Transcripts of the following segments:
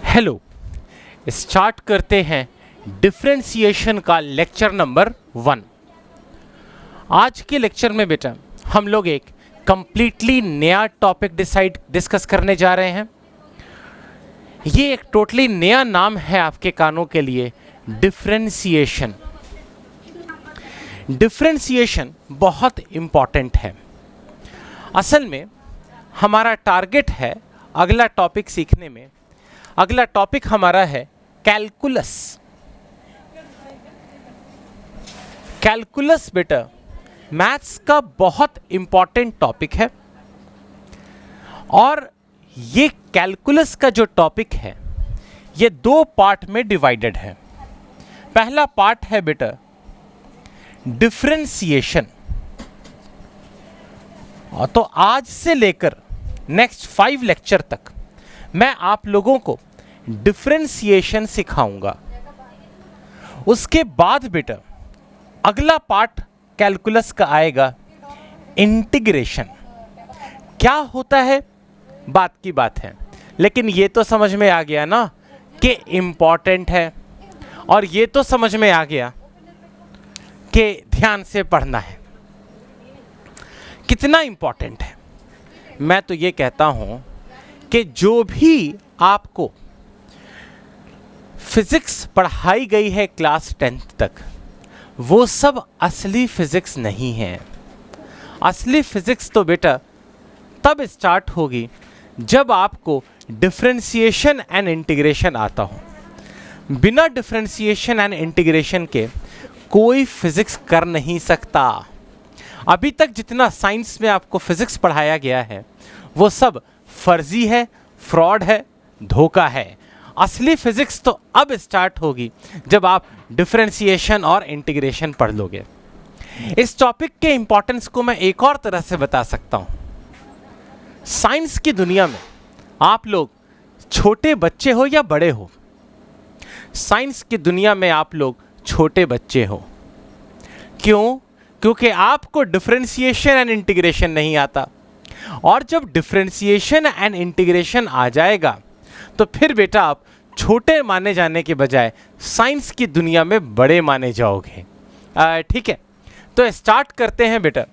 Hello, start करते हैं differentiation का लेक्चर नंबर 1। आज के लेक्चर में बेटा हम लोग एक कंप्लीटली नया टॉपिक डिस्कस करने जा रहे हैं। ये एक टोटली नया नाम है आपके कानों के लिए, डिफरेंशिएशन। डिफरेंशिएशन बहुत इम्पॉर्टेंट है। असल में हमारा टारगेट है अगला टॉपिक सीखने में। अगला टॉपिक हमारा है कैलकुलस। कैलकुलस बेटा मैथ्स का बहुत इंपॉर्टेंट टॉपिक है और ये कैलकुलस का जो टॉपिक है ये 2 पार्ट में डिवाइडेड है। पहला पार्ट है बेटा डिफरेंशिएशन, और तो आज से लेकर नेक्स्ट 5 लेक्चर तक मैं आप लोगों को डिफरेंशिएशन सिखाऊंगा। उसके बाद बेटा अगला पार्ट कैलकुलस का आएगा इंटीग्रेशन। क्या होता है बात की बात है, लेकिन ये तो समझ में आ गया ना कि इम्पॉर्टेंट है, और ये तो समझ में आ गया कि ध्यान से पढ़ना है। कितना इम्पॉर्टेंट है, मैं तो ये कहता हूं कि जो भी आपको फिजिक्स पढ़ाई गई है क्लास 10th तक, वो सब असली फिजिक्स नहीं है। असली फिजिक्स तो बेटा तब स्टार्ट होगी जब आपको डिफरेंशिएशन एंड इंटीग्रेशन आता हो। बिना डिफरेंशिएशन एंड इंटीग्रेशन के कोई फिजिक्स कर नहीं सकता। अभी तक जितना साइंस में आपको फिजिक्स पढ़ाया गया है वो सब फर्जी है, फ्रॉड है, धोखा है। असली फिजिक्स तो अब स्टार्ट होगी जब आप डिफरेंशिएशन और इंटीग्रेशन पढ़ लोगे। इस टॉपिक के इंपॉर्टेंस को मैं एक और तरह से बता सकता हूं। साइंस की दुनिया में आप लोग छोटे बच्चे हो या बड़े हो, साइंस की दुनिया में आप लोग छोटे बच्चे हो। क्यों? क्योंकि आपको डिफरेंशिएशन एंड इंटीग्रेशन नहीं आता, और जब डिफरेंशिएशन एंड इंटीग्रेशन आ जाएगा तो फिर बेटा आप छोटे माने जाने के बजाय साइंस की दुनिया में बड़े माने जाओगे। ठीक है, तो स्टार्ट करते हैं बेटा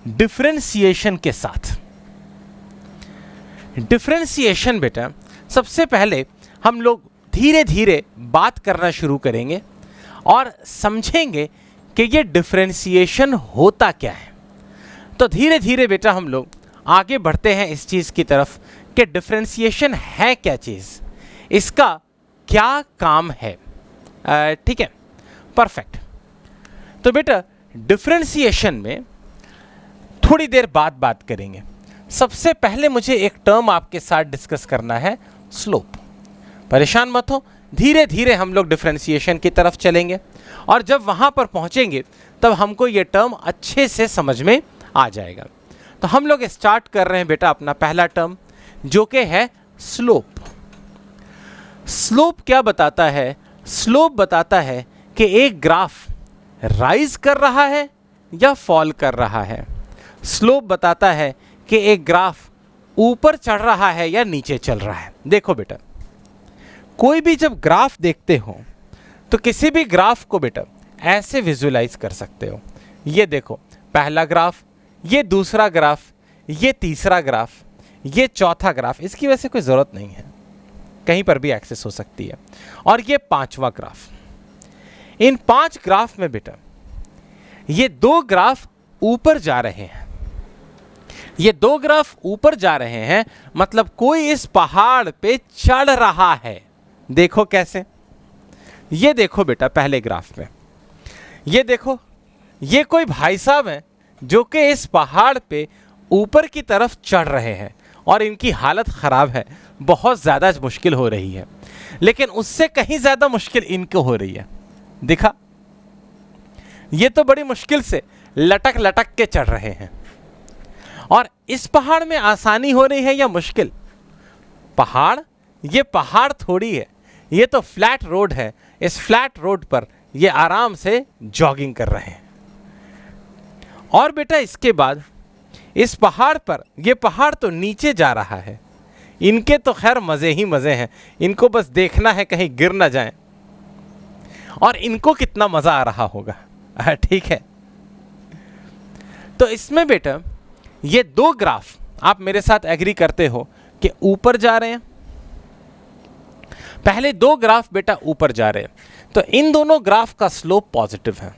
डिफरेंशिएशन के साथ। डिफरेंशिएशन बेटा सबसे पहले हम लोग धीरे धीरे बात करना शुरू करेंगे और समझेंगे कि ये डिफरेंशिएशन होता क्या है। तो धीरे धीरे बेटा हम लोग आगे बढ़ते हैं इस चीज़ की तरफ कि डिफरेंशिएशन है क्या चीज़, इसका क्या काम है। ठीक है, परफेक्ट। तो बेटा डिफरेंशिएशन में थोड़ी देर बाद बात करेंगे। सबसे पहले मुझे एक टर्म आपके साथ डिस्कस करना है, स्लोप। परेशान मत हो, धीरे धीरे हम लोग डिफरेंशिएशन की तरफ चलेंगे, और जब वहाँ पर पहुँचेंगे तब हमको ये टर्म अच्छे से समझ में आ जाएगा। तो हम लोग स्टार्ट कर रहे हैं बेटा अपना पहला टर्म, जो कि है स्लोप। स्लोप क्या बताता है? स्लोप बताता है कि एक ग्राफ राइज कर रहा है या फॉल कर रहा है। स्लोप बताता है कि एक ग्राफ ऊपर चढ़ रहा है या नीचे चल रहा है। देखो बेटा, कोई भी जब ग्राफ देखते हो तो किसी भी ग्राफ को बेटा ऐसे विजुलाइज कर सकते हो। ये देखो पहला ग्राफ, ये दूसरा ग्राफ, ये तीसरा ग्राफ, ये चौथा ग्राफ। इसकी वजह से कोई ज़रूरत नहीं है, कहीं पर भी एक्सेस हो सकती है। और ये 5वां ग्राफ। इन 5 ग्राफ में बेटा ये 2 ग्राफ ऊपर जा रहे हैं। ये 2 ग्राफ ऊपर जा रहे हैं, मतलब कोई इस पहाड़ पे चढ़ रहा है। देखो कैसे, ये देखो बेटा पहले ग्राफ में, ये देखो ये कोई भाई साहब हैं जो कि इस पहाड़ पे ऊपर की तरफ चढ़ रहे हैं, और इनकी हालत ख़राब है, बहुत ज़्यादा मुश्किल हो रही है। लेकिन उससे कहीं ज़्यादा मुश्किल इनको हो रही है। दिखा, ये तो बड़ी मुश्किल से लटक लटक के चढ़ रहे हैं, और इस पहाड़ में आसानी हो रही है या मुश्किल? पहाड़, ये पहाड़ थोड़ी है, ये तो फ्लैट रोड है। इस फ्लैट रोड पर ये आराम से जॉगिंग कर रहे हैं। और बेटा इसके बाद इस पहाड़ पर, ये पहाड़ तो नीचे जा रहा है, इनके तो खैर मज़े ही मज़े हैं, इनको बस देखना है कहीं गिर ना जाएं, और इनको कितना मज़ा आ रहा होगा। ठीक है, तो इसमें बेटा ये दो ग्राफ आप मेरे साथ एग्री करते हो कि ऊपर जा रहे हैं। पहले दो ग्राफ बेटा ऊपर जा रहे हैं, तो इन दोनों ग्राफ का स्लोप पॉजिटिव है,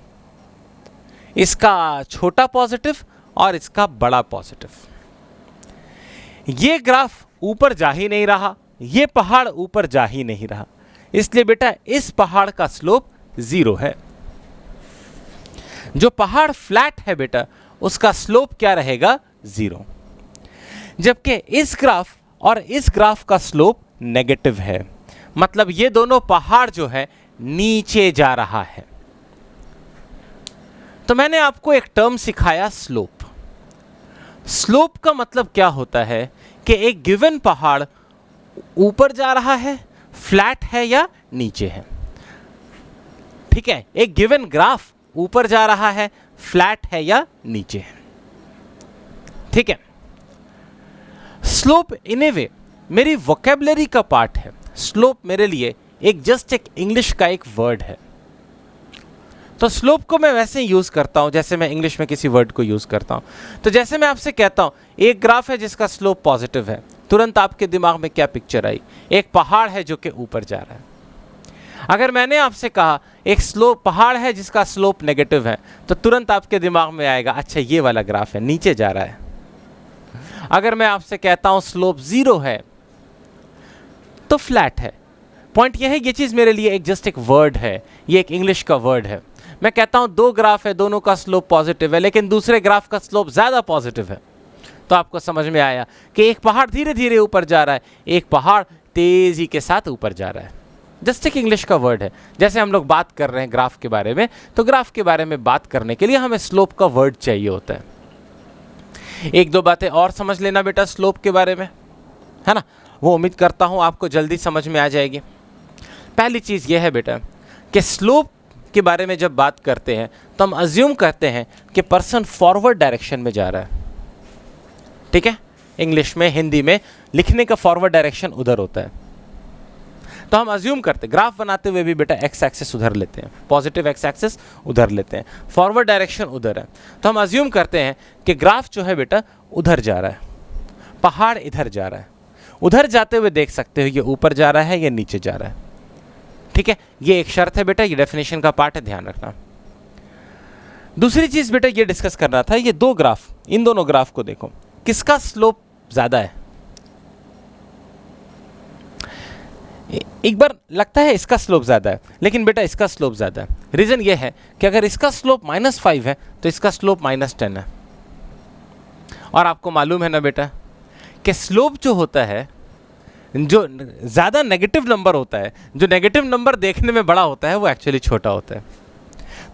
इसका छोटा पॉजिटिव और इसका बड़ा पॉजिटिव। ये ग्राफ ऊपर जा ही नहीं रहा, ये पहाड़ ऊपर जा ही नहीं रहा, इसलिए बेटा इस पहाड़ का स्लोप 0 है। जो पहाड़ फ्लैट है बेटा उसका स्लोप क्या रहेगा? 0। जबकि इस ग्राफ और इस ग्राफ का स्लोप नेगेटिव है, मतलब ये दोनों पहाड़ जो है नीचे जा रहा है। तो मैंने आपको एक टर्म सिखाया स्लोप। स्लोप का मतलब क्या होता है कि एक गिवन पहाड़ ऊपर जा रहा है, फ्लैट है या नीचे है। ठीक है, एक गिवन ग्राफ ऊपर जा रहा है, फ्लैट है या नीचे है। ठीक है, स्लोप इन ए वे मेरी वोकेबलरी का पार्ट है। स्लोप मेरे लिए जस्ट एक इंग्लिश का एक वर्ड है। तो स्लोप को मैं वैसे ही यूज करता हूं जैसे मैं इंग्लिश में किसी वर्ड को यूज करता हूं। तो जैसे मैं आपसे कहता हूं एक ग्राफ है जिसका स्लोप पॉजिटिव है, तुरंत आपके दिमाग में क्या पिक्चर आई? एक पहाड़ है जो कि ऊपर जा रहा है। अगर मैंने आपसे कहा एक स्लोप पहाड़ है जिसका स्लोप नेगेटिव है, तो तुरंत आपके दिमाग में आएगा अच्छा ये वाला ग्राफ है, नीचे जा रहा है। अगर मैं आपसे कहता हूं स्लोप 0 है तो फ्लैट है। पॉइंट यह है, ये चीज मेरे लिए जस्ट एक वर्ड है, ये एक इंग्लिश का वर्ड है। मैं कहता हूं दो ग्राफ है, दोनों का स्लोप पॉजिटिव है, लेकिन दूसरे ग्राफ का स्लोप ज्यादा पॉजिटिव है, तो आपको समझ में आया कि एक पहाड़ धीरे धीरे ऊपर जा रहा है, एक पहाड़ तेजी के साथ ऊपर जा रहा है। जस्ट एक इंग्लिश का वर्ड है। जैसे हम लोग बात कर रहे हैं ग्राफ के बारे में, तो ग्राफ के बारे में बात करने के लिए हमें स्लोप का वर्ड चाहिए होता है। एक दो बातें और समझ लेना बेटा स्लोप के बारे में, है ना, वो उम्मीद करता हूं आपको जल्दी समझ में आ जाएगी। पहली चीज यह है बेटा कि स्लोप के बारे में जब बात करते हैं तो हम अज्यूम करते हैं कि पर्सन फॉरवर्ड डायरेक्शन में जा रहा है। ठीक है, इंग्लिश में हिंदी में लिखने का फॉरवर्ड डायरेक्शन उधर होता है। तो हम अज्यूम करते हैं, ग्राफ बनाते हुए भी बेटा एक्स एक्सिस उधर लेते हैं, पॉजिटिव एक्स एक्सिस उधर लेते हैं, फॉरवर्ड डायरेक्शन उधर है। तो हम अज्यूम करते हैं कि ग्राफ जो है बेटा उधर जा रहा है, पहाड़ इधर जा रहा है। उधर जाते हुए देख सकते हो ये ऊपर जा रहा है या नीचे जा रहा है। ठीक है, ये एक शर्त है बेटा, ये डेफिनेशन का पार्ट है, ध्यान रखना। दूसरी चीज बेटा ये डिस्कस करना था, ये दो ग्राफ, इन दोनों ग्राफ को देखो, किसका स्लोप ज्यादा है? एक बार लगता है इसका स्लोप ज्यादा है, लेकिन बेटा इसका स्लोप ज्यादा है। रीजन ये है कि अगर इसका स्लोप -5 है तो इसका स्लोप -10 है। और आपको मालूम है ना बेटा कि स्लोप जो होता है, जो ज्यादा नेगेटिव नंबर होता है, जो नेगेटिव नंबर देखने में बड़ा होता है, वो एक्चुअली छोटा होता है।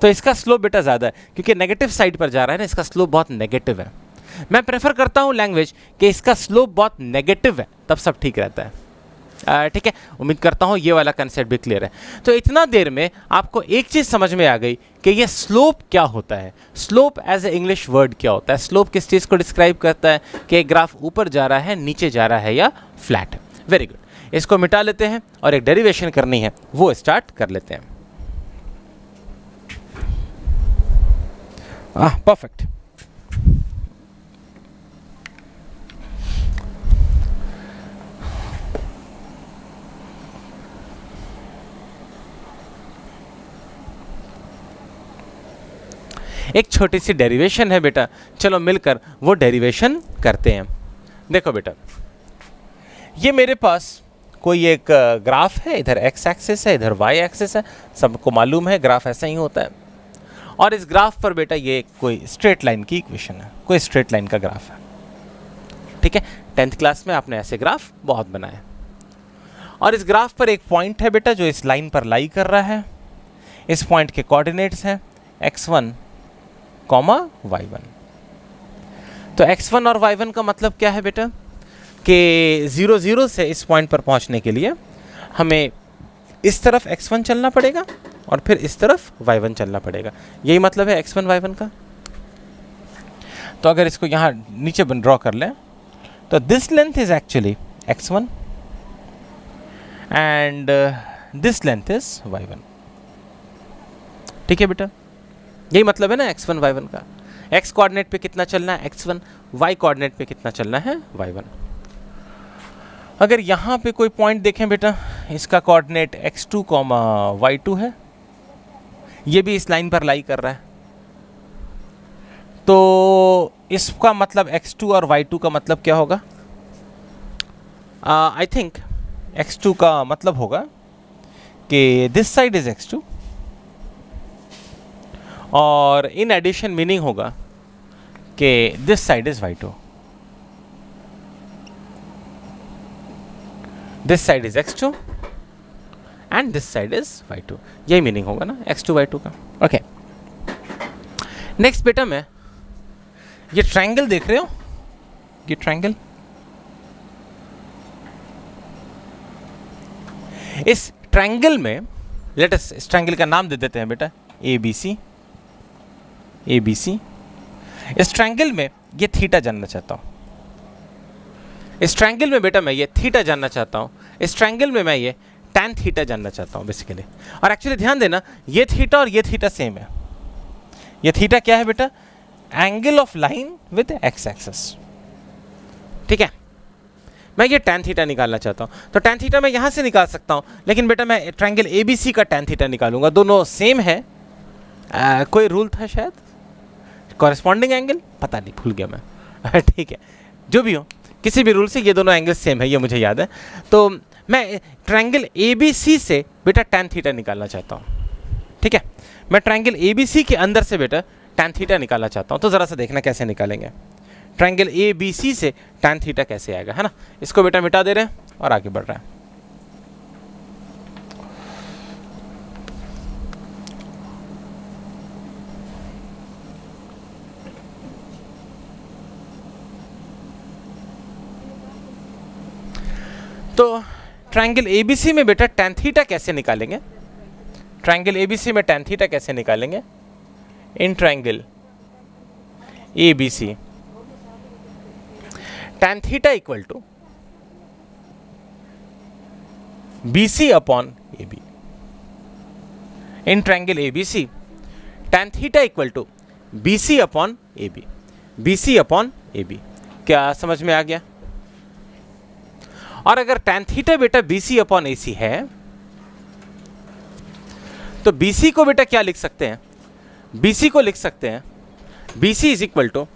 तो इसका स्लोप बेटा ज्यादा है क्योंकि नेगेटिव साइड पर जा रहा है ना, इसका स्लोप बहुत नेगेटिव है। मैं प्रेफर करता हूं लैंग्वेज कि इसका स्लोप बहुत नेगेटिव है, तब सब ठीक रहता है। ठीक है, उम्मीद करता हूं ये वाला कंसेप्ट भी क्लियर है। तो इतना देर में आपको एक चीज समझ में आ गई कि ये स्लोप क्या होता है, slope as a English word क्या होता है। स्लोप किस चीज को डिस्क्राइब करता है कि एक ग्राफ ऊपर जा रहा है, नीचे जा रहा है या फ्लैट है। वेरी गुड, इसको मिटा लेते हैं और एक डेरिवेशन करनी है, वो स्टार्ट कर लेते हैं। परफेक्ट। एक छोटी सी डेरिवेशन है बेटा, चलो मिलकर वो डेरिवेशन करते हैं। देखो बेटा, ये मेरे पास कोई एक ग्राफ है, इधर एक्स एक्सिस है, इधर वाई एक्सिस है, सबको मालूम है ग्राफ ऐसा ही होता है। और इस ग्राफ पर बेटा ये कोई स्ट्रेट लाइन की इक्वेशन है, कोई स्ट्रेट लाइन का ग्राफ है। ठीक है, 10th क्लास में आपने ऐसे ग्राफ बहुत बनाए। और इस ग्राफ पर एक पॉइंट है बेटा जो इस लाइन पर लाई कर रहा है। इस पॉइंट के कोऑर्डिनेट्स हैं x1, y1। तो x1 और y1 का मतलब क्या है बेटा कि 0 0 से इस पॉइंट पर पहुंचने के लिए हमें इस तरफ x1 चलना पड़ेगा और फिर इस तरफ y1 चलना पड़ेगा। यही मतलब है x1 y1 का। तो अगर इसको यहाँ नीचे ड्रॉ कर लें तो this length is actually x1 and this length is y1। ठीक है बेटा, यही मतलब है ना x1 y1 का। x कोऑर्डिनेट पे कितना चलना है x1, y कोऑर्डिनेट पे कितना चलना है y1। अगर यहाँ पे कोई पॉइंट देखें बेटा, इसका कोऑर्डिनेट x2, y2 है, ये भी इस लाइन पर लाई कर रहा है, तो इसका मतलब x2 और y2 का मतलब क्या होगा? आई थिंक x2 का मतलब होगा कि दिस साइड इज x2 और इन एडिशन मीनिंग होगा कि this side is y2, this side is x2 and this side is y2। यही मीनिंग होगा ना x2 y2 का। ओके, नेक्स्ट बेटा, मैं ये ट्रायंगल देख रहे हो, ये ट्रायंगल, इस ट्रायंगल में लेट अस इस ट्रायंगल का नाम दे देते हैं बेटा ABC। ABC, इस ट्रायंगल में ये थीटा जानना चाहता हूं, इस ट्रायंगल में बेटा मैं ये थीटा जानना चाहता हूं, इस ट्रायंगल में मैं ये tan थीटा जानना चाहता हूं बेसिकली। और एक्चुअली ध्यान देना, ये थीटा और ये थीटा सेम है। ये थीटा क्या है बेटा? Angle of line with x axis. ठीक है, मैं ये tan थीटा निकालना चाहता हूं, तो tan थीटा मैं यहां से निकाल सकता हूं, लेकिन बेटा मैं ट्रायंगल ABC का tan थीटा निकालूंगा। दोनों सेम है, कोई रूल था शायद, कॉरेस्पॉन्डिंग एंगल, पता नहीं, भूल गया मैं। ठीक है, जो भी हो, किसी भी रूल से ये दोनों एंगल सेम है, ये मुझे याद है। तो मैं ट्रायंगल ABC से बेटा tan थीटा निकालना चाहता हूँ। ठीक है, मैं ट्रायंगल ABC के अंदर से बेटा tan थीटा निकालना चाहता हूँ। तो ज़रा सा देखना कैसे निकालेंगे। ट्रायंगल ABC से tan थीटा कैसे आएगा, है ना। इसको बेटा मिटा दे रहे हैं और आगे बढ़ रहे हैं। तो ट्रायंगल ABC में बेटा tan थीटा कैसे निकालेंगे? ट्रायंगल ABC में tan थीटा कैसे निकालेंगे? In triangle ABC tan theta equal to BC upon AB। In triangle ABC tan theta equal to BC upon AB, BC upon AB। क्या समझ में आ गया? और अगर tan थीटा बेटा BC अपॉन AC है, तो BC को बेटा क्या लिख सकते हैं? BC को लिख सकते हैं BC is equal to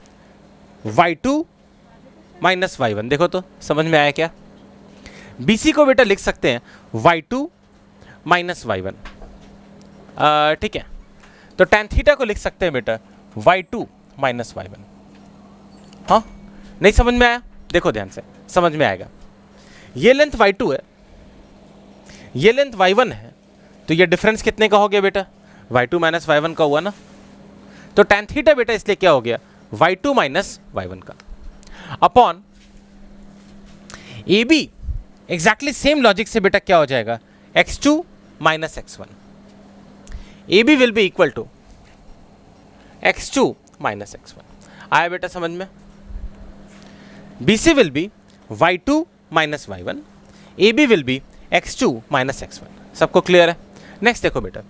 y2 minus y1। देखो तो समझ में आया क्या? BC को बेटा लिख सकते हैं y2 माइनस y1। ठीक है, तो tan थीटा को लिख सकते हैं बेटा y2 माइनस y1। हाँ, नहीं समझ में आया? देखो ध्यान से, समझ में आएगा। ये लेंथ y2 है, ये लेंथ y1 है, तो ये डिफरेंस कितने का हो गया बेटा? y2 माइनस y1 का हुआ ना। तो tan थीटा बेटा इसलिए क्या हो गया? y2 माइनस y1 का upon AB। Exactly same logic से बेटा क्या हो जाएगा? x2 minus x1। AB will be equal to x2 minus x1। आया बेटा समझ में? BC will be y2 minus y1, AB will be x2 minus x1। सबको क्लियर है? नेक्स्ट देखो बेटा,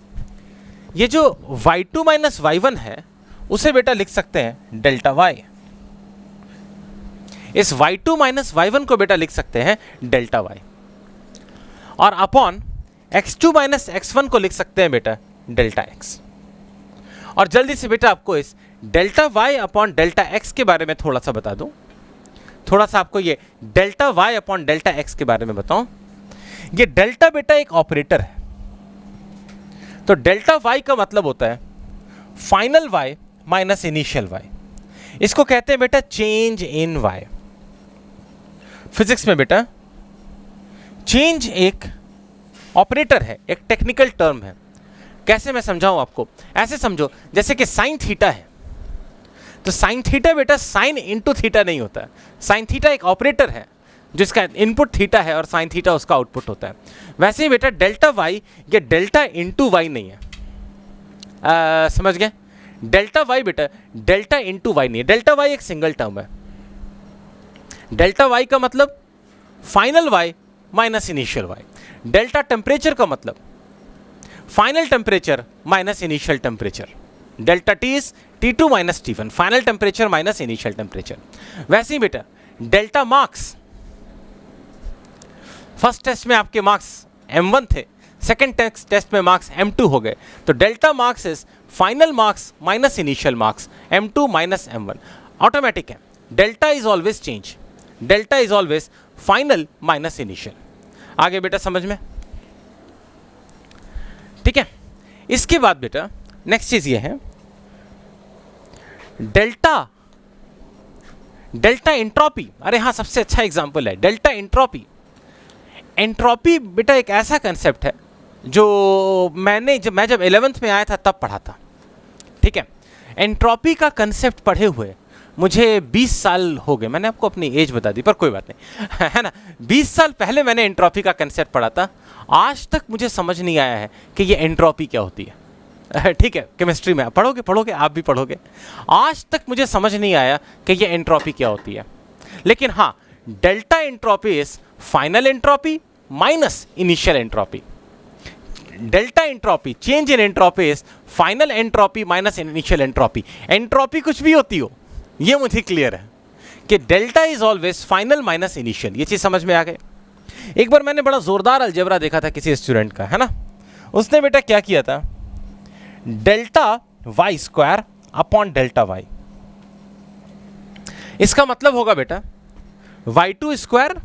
ये जो y2 माइनस y1 है उसे बेटा लिख सकते हैं डेल्टा y। इस y2 माइनस y1 को बेटा लिख सकते हैं डेल्टा y, और अपॉन x2 माइनस x1 को लिख सकते हैं बेटा डेल्टा x। और जल्दी से बेटा आपको इस delta y upon delta x के बारे में थोड़ा सा बता दूं, थोड़ा सा आपको ये delta y upon delta x के बारे में बताऊं। ये डेल्टा बेटा एक ऑपरेटर है, तो डेल्टा y का मतलब होता है final y minus initial y। इसको कहते हैं बेटा चेंज इन y। फिजिक्स में बेटा चेंज एक ऑपरेटर है, एक टेक्निकल टर्म है। कैसे मैं समझाऊं आपको? ऐसे समझो जैसे कि साइन थीटा है, तो साइन थीटा बेटा साइन इंटू थीटा नहीं होता है। साइन थीटा एक ऑपरेटर है जिसका इनपुट थीटा है और साइन थीटा उसका आउटपुट होता है। वैसे ही बेटा डेल्टा वाई ये डेल्टा इंटू वाई नहीं है। समझ गए? डेल्टा वाई बेटा डेल्टा इंटू वाई नहीं है। डेल्टा वाई एक सिंगल टर्म है। डेल्टा वाई का मतलब final y minus initial y। Delta temperature का मतलब final temperature minus initial temperature. Delta T is T2 minus T1, final temperature minus initial temperature. वैसे ही बेटा डेल्टा मार्क्स, फर्स्ट टेस्ट में आपके marks M1 थे, second test में marks M2 हो गए, तो delta marks is final marks minus initial marks, M2 minus M1। Automatic है, delta is always change, delta is always final minus initial. आगे बेटा समझ में, ठीक है। इसके बाद बेटा नेक्स्ट चीज ये है डेल्टा एंट्रोपी। अरे हाँ, सबसे अच्छा एग्जांपल है डेल्टा एंट्रोपी। एंट्रोपी बेटा एक ऐसा कंसेप्ट है जो मैं जब 11th में आया था तब पढ़ा था, ठीक है। एंट्रोपी का कंसेप्ट पढ़े हुए मुझे 20 साल हो गए। मैंने आपको अपनी एज बता दी पर कोई बात नहीं है ना। 20 साल पहले मैंने एंट्रोपी का कंसेप्ट पढ़ा था। आज तक मुझे समझ नहीं आया है कि ये एंट्रोपी क्या होती है, ठीक है। केमिस्ट्री में पढ़ोगे, आप भी पढ़ोगे। आज तक मुझे समझ नहीं आया कि ये एंट्रोपी क्या होती है। लेकिन हाँ, delta entropy is final entropy minus initial entropy. Delta entropy, change in entropy is final entropy minus initial entropy. Entropy कुछ भी होती हो, ये मुझे क्लियर है कि delta is always final minus initial. ये चीज समझ में आ गई। एक बार मैंने बड़ा जोरदार अलजेब्रा देखा था किसी स्टूडेंट का, है ना। उसने बेटा क्या किया था, delta y square upon delta y. इसका मतलब होगा बेटा y2 square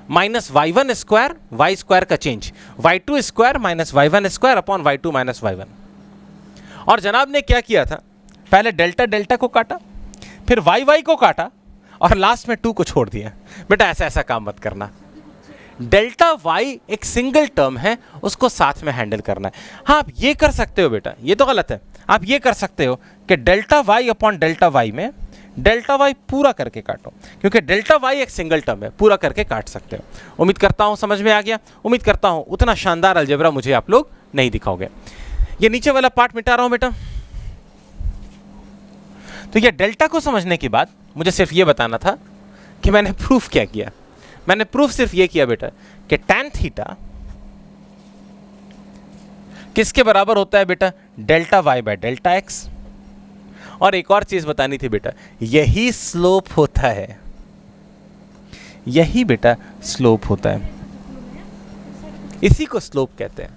minus y1 square, y square का change, y2 square minus y1 square upon y2 minus y1। और जनाब ने क्या किया था, पहले डेल्टा को काटा, फिर y को काटा और लास्ट में 2 को छोड़ दिया। बेटा ऐसा काम मत करना। डेल्टा y एक सिंगल टर्म है, उसको साथ में हैंडल करना है। हाँ, आप ये कर सकते हो बेटा, ये तो गलत है। आप ये कर सकते हो कि delta y upon delta y में डेल्टा y पूरा करके काटो, क्योंकि डेल्टा y एक सिंगल टर्म है, पूरा करके काट सकते हो। उम्मीद करता हूँ समझ में आ गया। उम्मीद करता हूँ उतना शानदार अलजेब्रा मुझे आप लोग नहीं दिखाओगे। ये नीचे वाला पार्ट मिटा रहा हूँ बेटा। तो ये डेल्टा को समझने के बाद मुझे सिर्फ ये बताना था कि मैंने प्रूफ क्या किया। मैंने प्रूफ सिर्फ ये किया बेटा कि tan थीटा किसके बराबर होता है बेटा, delta y by delta x। और एक और चीज बतानी थी बेटा, यही स्लोप होता है, यही बेटा स्लोप होता है, इसी को स्लोप कहते हैं।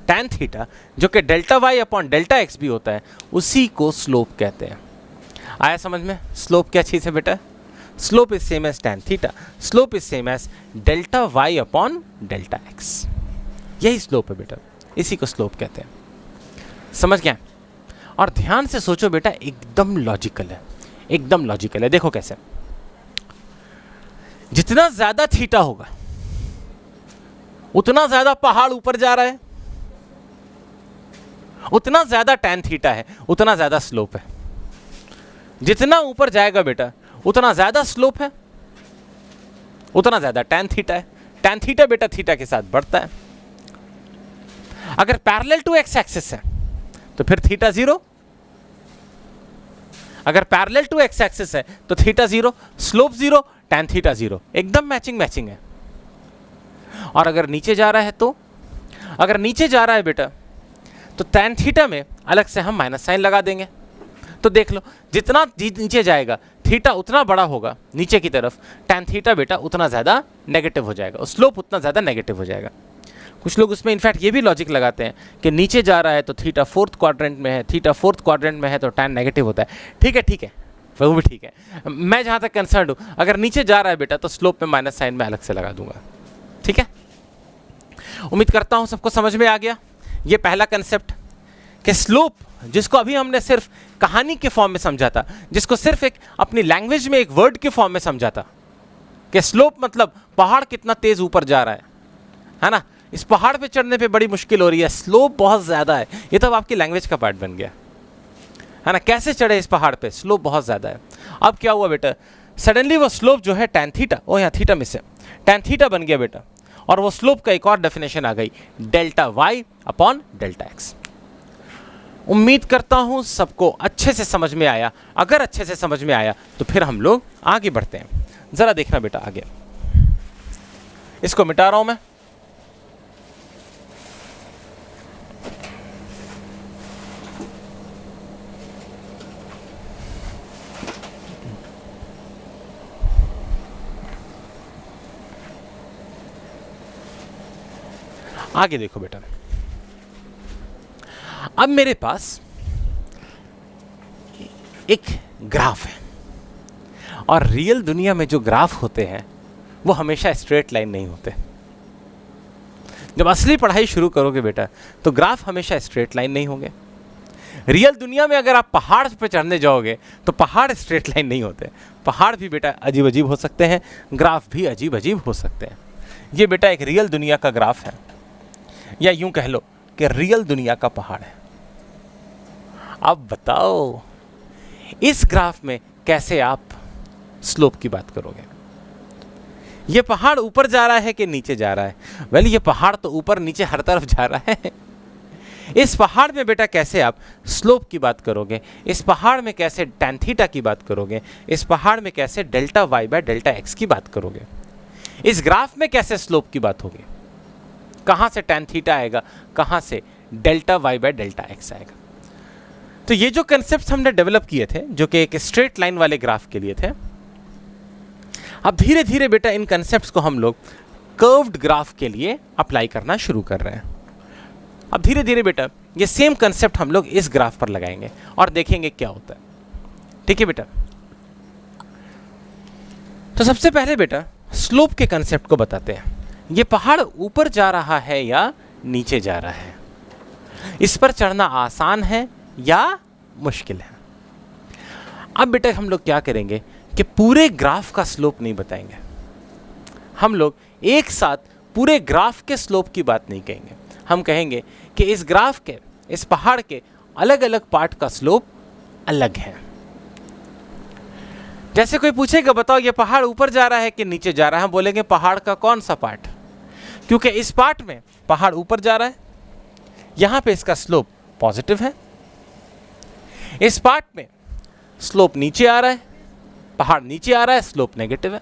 tan थीटा जो कि delta y upon delta x भी होता है, उसी को स्लोप कहते हैं। आया समझ में? स्लोप क्या चीज है बेटा? Slope is same as tan theta, slope is same as delta y upon delta x। यही स्लोप है बेटा, इसी को स्लोप कहते हैं। समझ गया? और ध्यान से सोचो बेटा, एकदम लॉजिकल है, एकदम लॉजिकल है। देखो कैसे, जितना ज्यादा थीटा होगा उतना ज्यादा पहाड़ ऊपर जा रहा है, उतना ज्यादा tan थीटा है, उतना ज्यादा स्लोप है। जितना ऊपर जाएगा बेटा उतना ज्यादा स्लोप है, उतना ज्यादा tan थीटा है। tan थीटा बेटा थीटा के साथ बढ़ता है। अगर पैरेलल टू एक्स एक्सिस है तो फिर थीटा 0, अगर पैरेलल टू एक्स एक्सिस है तो थीटा 0, स्लोप 0, tan थीटा 0, एकदम मैचिंग है। और अगर नीचे जा रहा है तो, अगर नीचे जा रहा है बेटा तो tan थीटा में अलग से हम माइनस साइन लगा देंगे। तो देख लो, जितना नीचे जाएगा थीटा उतना बड़ा होगा नीचे की तरफ, tan थीटा बेटा उतना ज़्यादा नेगेटिव हो जाएगा, और स्लोप उतना ज़्यादा नेगेटिव हो जाएगा। कुछ लोग उसमें इनफैक्ट ये भी लॉजिक लगाते हैं कि नीचे जा रहा है तो थीटा 4th क्वाड्रेंट में है, थीटा 4th क्वाड्रेंट में है तो tan नेगेटिव होता है। ठीक है, वो भी ठीक है। मैं जहाँ तक कंसर्न हूँ, अगर नीचे जा रहा है बेटा तो स्लोप में माइनस साइन में अलग से लगा दूंगा। ठीक है, उम्मीद करता हूँ सबको समझ में आ गया। ये पहला कंसेप्ट कि स्लोप, जिसको अभी हमने सिर्फ कहानी के फॉर्म में समझा था, जिसको सिर्फ एक अपनी लैंग्वेज में एक वर्ड के फॉर्म में समझा था कि स्लोप मतलब पहाड़ कितना तेज ऊपर जा रहा है ना, इस पहाड़ पे चढ़ने पे बड़ी मुश्किल हो रही है, स्लोप बहुत ज़्यादा है। ये तो अब आपकी लैंग्वेज का पार्ट बन गया है ना, कैसे चढ़े इस पहाड़ पे, स्लोप बहुत ज़्यादा है। अब क्या हुआ बेटा, सडनली वो स्लोप जो है tan थीटा, यहाँ थीटा में से tan थीटा बन गया बेटा, और वो स्लोप का एक और डेफिनेशन आ गई, delta y upon delta x। उम्मीद करता हूँ सबको अच्छे से समझ में आया। अगर अच्छे से समझ में आया तो फिर हम लोग आगे बढ़ते हैं। ज़रा देखना बेटा आगे, इसको मिटा रहा हूं मैं। आगे देखो बेटा, अब मेरे पास एक ग्राफ है, और रियल दुनिया में जो ग्राफ होते हैं वो हमेशा स्ट्रेट लाइन नहीं होते। जब असली पढ़ाई शुरू करोगे बेटा तो ग्राफ हमेशा स्ट्रेट लाइन नहीं होंगे। रियल दुनिया में अगर आप पहाड़ पे चढ़ने जाओगे तो पहाड़ स्ट्रेट लाइन नहीं होते। पहाड़ भी बेटा अजीब अजीब हो सकते हैं, ग्राफ भी अजीब अजीब हो सकते हैं। ये बेटा एक रियल दुनिया का ग्राफ है, या यूं कह लो कि रियल दुनिया का पहाड़ है। अब बताओ इस ग्राफ में कैसे आप स्लोप की बात करोगे? ये पहाड़ ऊपर जा रहा है कि नीचे जा रहा है? वेल ये पहाड़ तो ऊपर नीचे हर तरफ जा रहा है। इस पहाड़ में बेटा कैसे आप स्लोप की बात करोगे? इस पहाड़ में कैसे tan थीटा की बात करोगे? इस पहाड़ में कैसे delta Y by delta X की बात करोगे? इस ग्राफ में कैसे स्लोप की बात होगी? कहां से tan थीटा आएगा, कहां से delta Y by delta X आएगा? तो ये जो कंसेप्ट हमने डेवलप किए थे जो कि एक स्ट्रेट लाइन वाले ग्राफ के लिए थे, अब धीरे धीरे बेटा इन कंसेप्ट्स को हम लोग कर्व्ड ग्राफ के लिए अप्लाई करना शुरू कर रहे हैं। अब धीरे धीरे बेटा ये सेम कंसेप्ट हम लोग इस ग्राफ पर लगाएंगे और देखेंगे क्या होता है। ठीक है बेटा, तो सबसे पहले बेटा स्लोप के कंसेप्ट को बताते हैं। ये पहाड़ ऊपर जा रहा है या नीचे जा रहा है? इस पर चढ़ना आसान है या मुश्किल है? अब बेटा हम लोग क्या करेंगे कि पूरे ग्राफ का स्लोप नहीं बताएंगे। हम लोग एक साथ पूरे ग्राफ के स्लोप की बात नहीं कहेंगे। हम कहेंगे कि इस ग्राफ के, इस पहाड़ के अलग अलग पार्ट का स्लोप अलग है। जैसे कोई पूछेगा बताओ ये पहाड़ ऊपर जा रहा है कि नीचे जा रहा है, हम बोलेंगे पहाड़ का कौन सा पार्ट? क्योंकि इस पार्ट में पहाड़ ऊपर जा रहा है, यहां पे इसका स्लोप पॉजिटिव है। इस पार्ट में स्लोप नीचे आ रहा है, पहाड़ नीचे आ रहा है, स्लोप नेगेटिव है।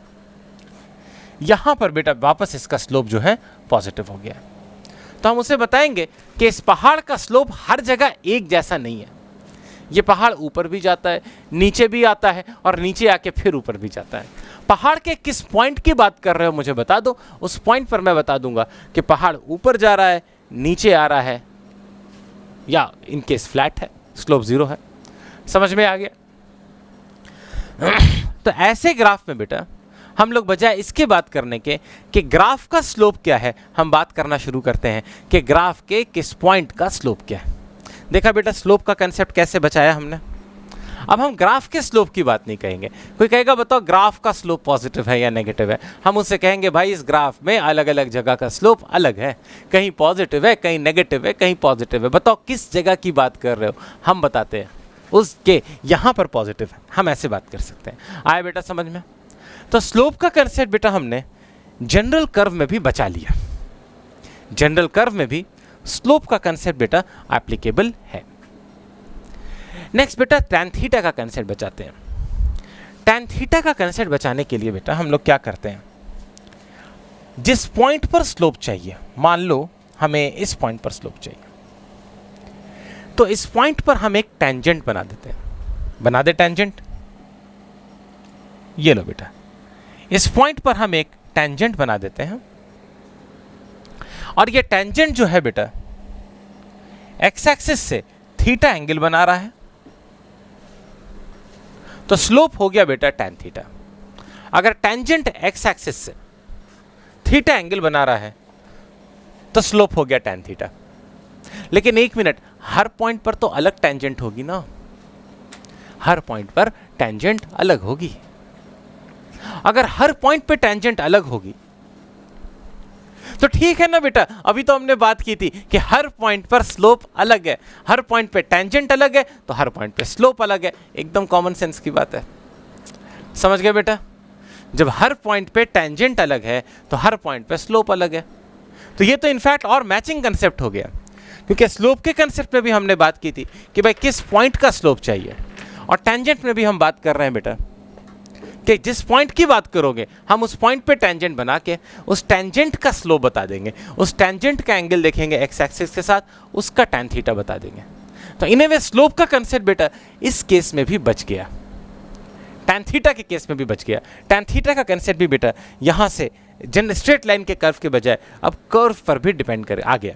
यहां पर बेटा वापस इसका स्लोप जो है पॉजिटिव हो गया। तो हम उसे बताएंगे कि इस पहाड़ का स्लोप हर जगह एक जैसा नहीं है। ये पहाड़ ऊपर भी जाता है, नीचे भी आता है, और नीचे आके फिर ऊपर भी जाता है। पहाड़ के किस पॉइंट की बात कर रहे हो मुझे बता दो, उस पॉइंट पर मैं बता दूंगा कि पहाड़ ऊपर जा रहा है, नीचे आ रहा है, या इनकेस फ्लैट है, स्लोप 0 है। समझ में आ गया? तो ऐसे ग्राफ में बेटा हम लोग बजाय इसके बात करने के कि ग्राफ का स्लोप क्या है, हम बात करना शुरू करते हैं कि ग्राफ के किस पॉइंट का स्लोप क्या है। देखा बेटा स्लोप का कंसेप्ट कैसे बचाया हमने। अब हम ग्राफ के स्लोप की बात नहीं कहेंगे। कोई कहेगा बताओ ग्राफ का स्लोप पॉजिटिव है या नेगेटिव है, हम उससे कहेंगे भाई इस ग्राफ में अलग अलग जगह का स्लोप अलग है, कहीं पॉजिटिव है, कहीं नेगेटिव है, कहीं पॉजिटिव है। बताओ किस जगह की बात कर रहे हो? हम बताते हैं उसके यहाँ पर पॉजिटिव है। हम ऐसे बात कर सकते हैं। आया बेटा समझ में? तो स्लोप का कंसेप्ट बेटा हमने जनरल कर्व में भी बचा लिया। जनरल कर्व में भी स्लोप का कंसेप्ट बेटा एप्लीकेबल है। नेक्स्ट बेटा tan थीटा का कंसेप्ट बचाते हैं। tan थीटा का कंसेप्ट बचाने के लिए बेटा हम लोग क्या करते हैं, जिस पॉइंट पर स्लोप चाहिए, मान लो हमें इस पॉइंट पर स्लोप चाहिए, तो इस पॉइंट पर हम एक टेंजेंट बना देते हैं। बना दे टेंजेंट, ये लो बेटा, इस पॉइंट पर हम एक टेंजेंट बना देते हैं, और ये टेंजेंट जो है बेटा एक्स एक्सिस से थीटा एंगल बना रहा है, तो स्लोप हो गया बेटा tan थीटा। अगर टेंजेंट एक्स एक्सिस से थीटा एंगल बना रहा है तो स्लोप हो गया tan थीटा। लेकिन एक मिनट, हर पॉइंट पर तो अलग टेंजेंट होगी ना, हर पॉइंट पर टेंजेंट अलग होगी। अगर हर पॉइंट पे टेंजेंट अलग होगी तो ठीक है ना बेटा। अभी तो हमने बात की थी कि हर पॉइंट पर स्लोप अलग है, हर पॉइंट पे टेंजेंट अलग है, तो हर पॉइंट पे स्लोप अलग है। एकदम कॉमन सेंस की बात है। समझ गए बेटा? जब हर पॉइंट पे टेंजेंट अलग है तो हर पॉइंट पे स्लोप अलग है। तो ये तो इनफैक्ट और मैचिंग कंसेप्ट हो गया, क्योंकि स्लोप के कंसेप्ट में भी हमने बात की थी कि भाई किस पॉइंट का स्लोप चाहिए, और टेंजेंट में भी हम बात कर रहे हैं बेटा कि जिस पॉइंट की बात करोगे हम उस पॉइंट पे टेंजेंट बना के उस टेंजेंट का स्लोप बता देंगे, उस टेंजेंट का एंगल देखेंगे एक्स एक्सिस के साथ, उसका tan थीटा बता देंगे। तो इन ए वे स्लोप का कंसेप्ट बेटा इस केस में भी बच गया, tan थीटा के केस में भी बच गया। tan थीटा का कंसेप्ट भी बेटा यहाँ से जन स्ट्रेट लाइन के कर्व के बजाय अब कर्व पर भी डिपेंड करे आ गया।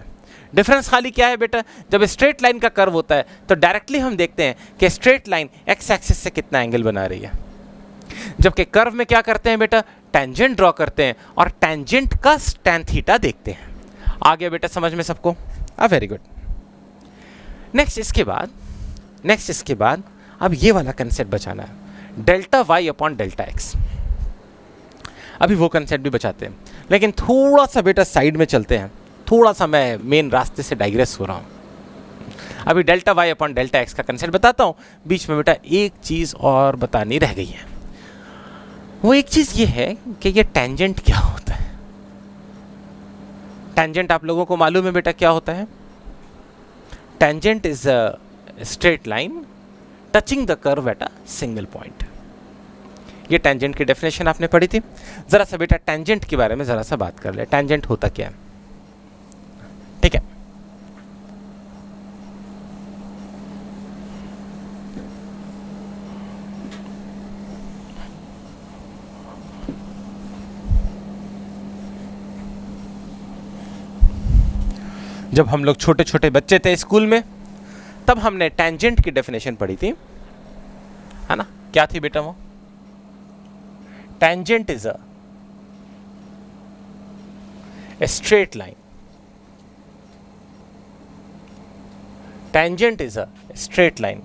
डिफरेंस खाली क्या है बेटा, जब स्ट्रेट लाइन का कर्व होता है तो डायरेक्टली हम देखते हैं कि स्ट्रेट लाइन एक्स एक्सिस से कितना एंगल बना रही है, जबकि कर्व में क्या करते हैं बेटा, टेंजेंट ड्रॉ करते हैं और टेंजेंट का tan थीटा देखते हैं। आ गया बेटा समझ में सबको? Very good. नेक्स्ट इसके बाद अब ये वाला कंसेप्ट बचाना है, delta Y upon delta X. अभी वो कंसेप्ट भी बचाते हैं, लेकिन थोड़ा सा बेटा साइड में चलते हैं, थोड़ा सा मैं मेन रास्ते से डाइग्रेस हो रहा हूँ। अभी delta Y upon delta X का कंसेप्ट बताता हूँ, बीच में बेटा एक चीज़ और बतानी रह गई है। वो एक चीज़ ये है कि ये टेंजेंट क्या होता है। टेंजेंट आप लोगों को मालूम है बेटा क्या होता है? Tangent is a straight line touching the curve at a single point. ये टेंजेंट की डेफिनेशन आपने पढ़ी थी। जरा सा बेटा टेंजेंट के बारे में जरा सा बात कर ले, टेंजेंट होता क्या है? ठीक है, जब हम लोग छोटे छोटे बच्चे थे स्कूल में तब हमने टेंजेंट की डेफिनेशन पढ़ी थी, है ना? क्या थी बेटा वो? Tangent is a straight line, tangent is a straight line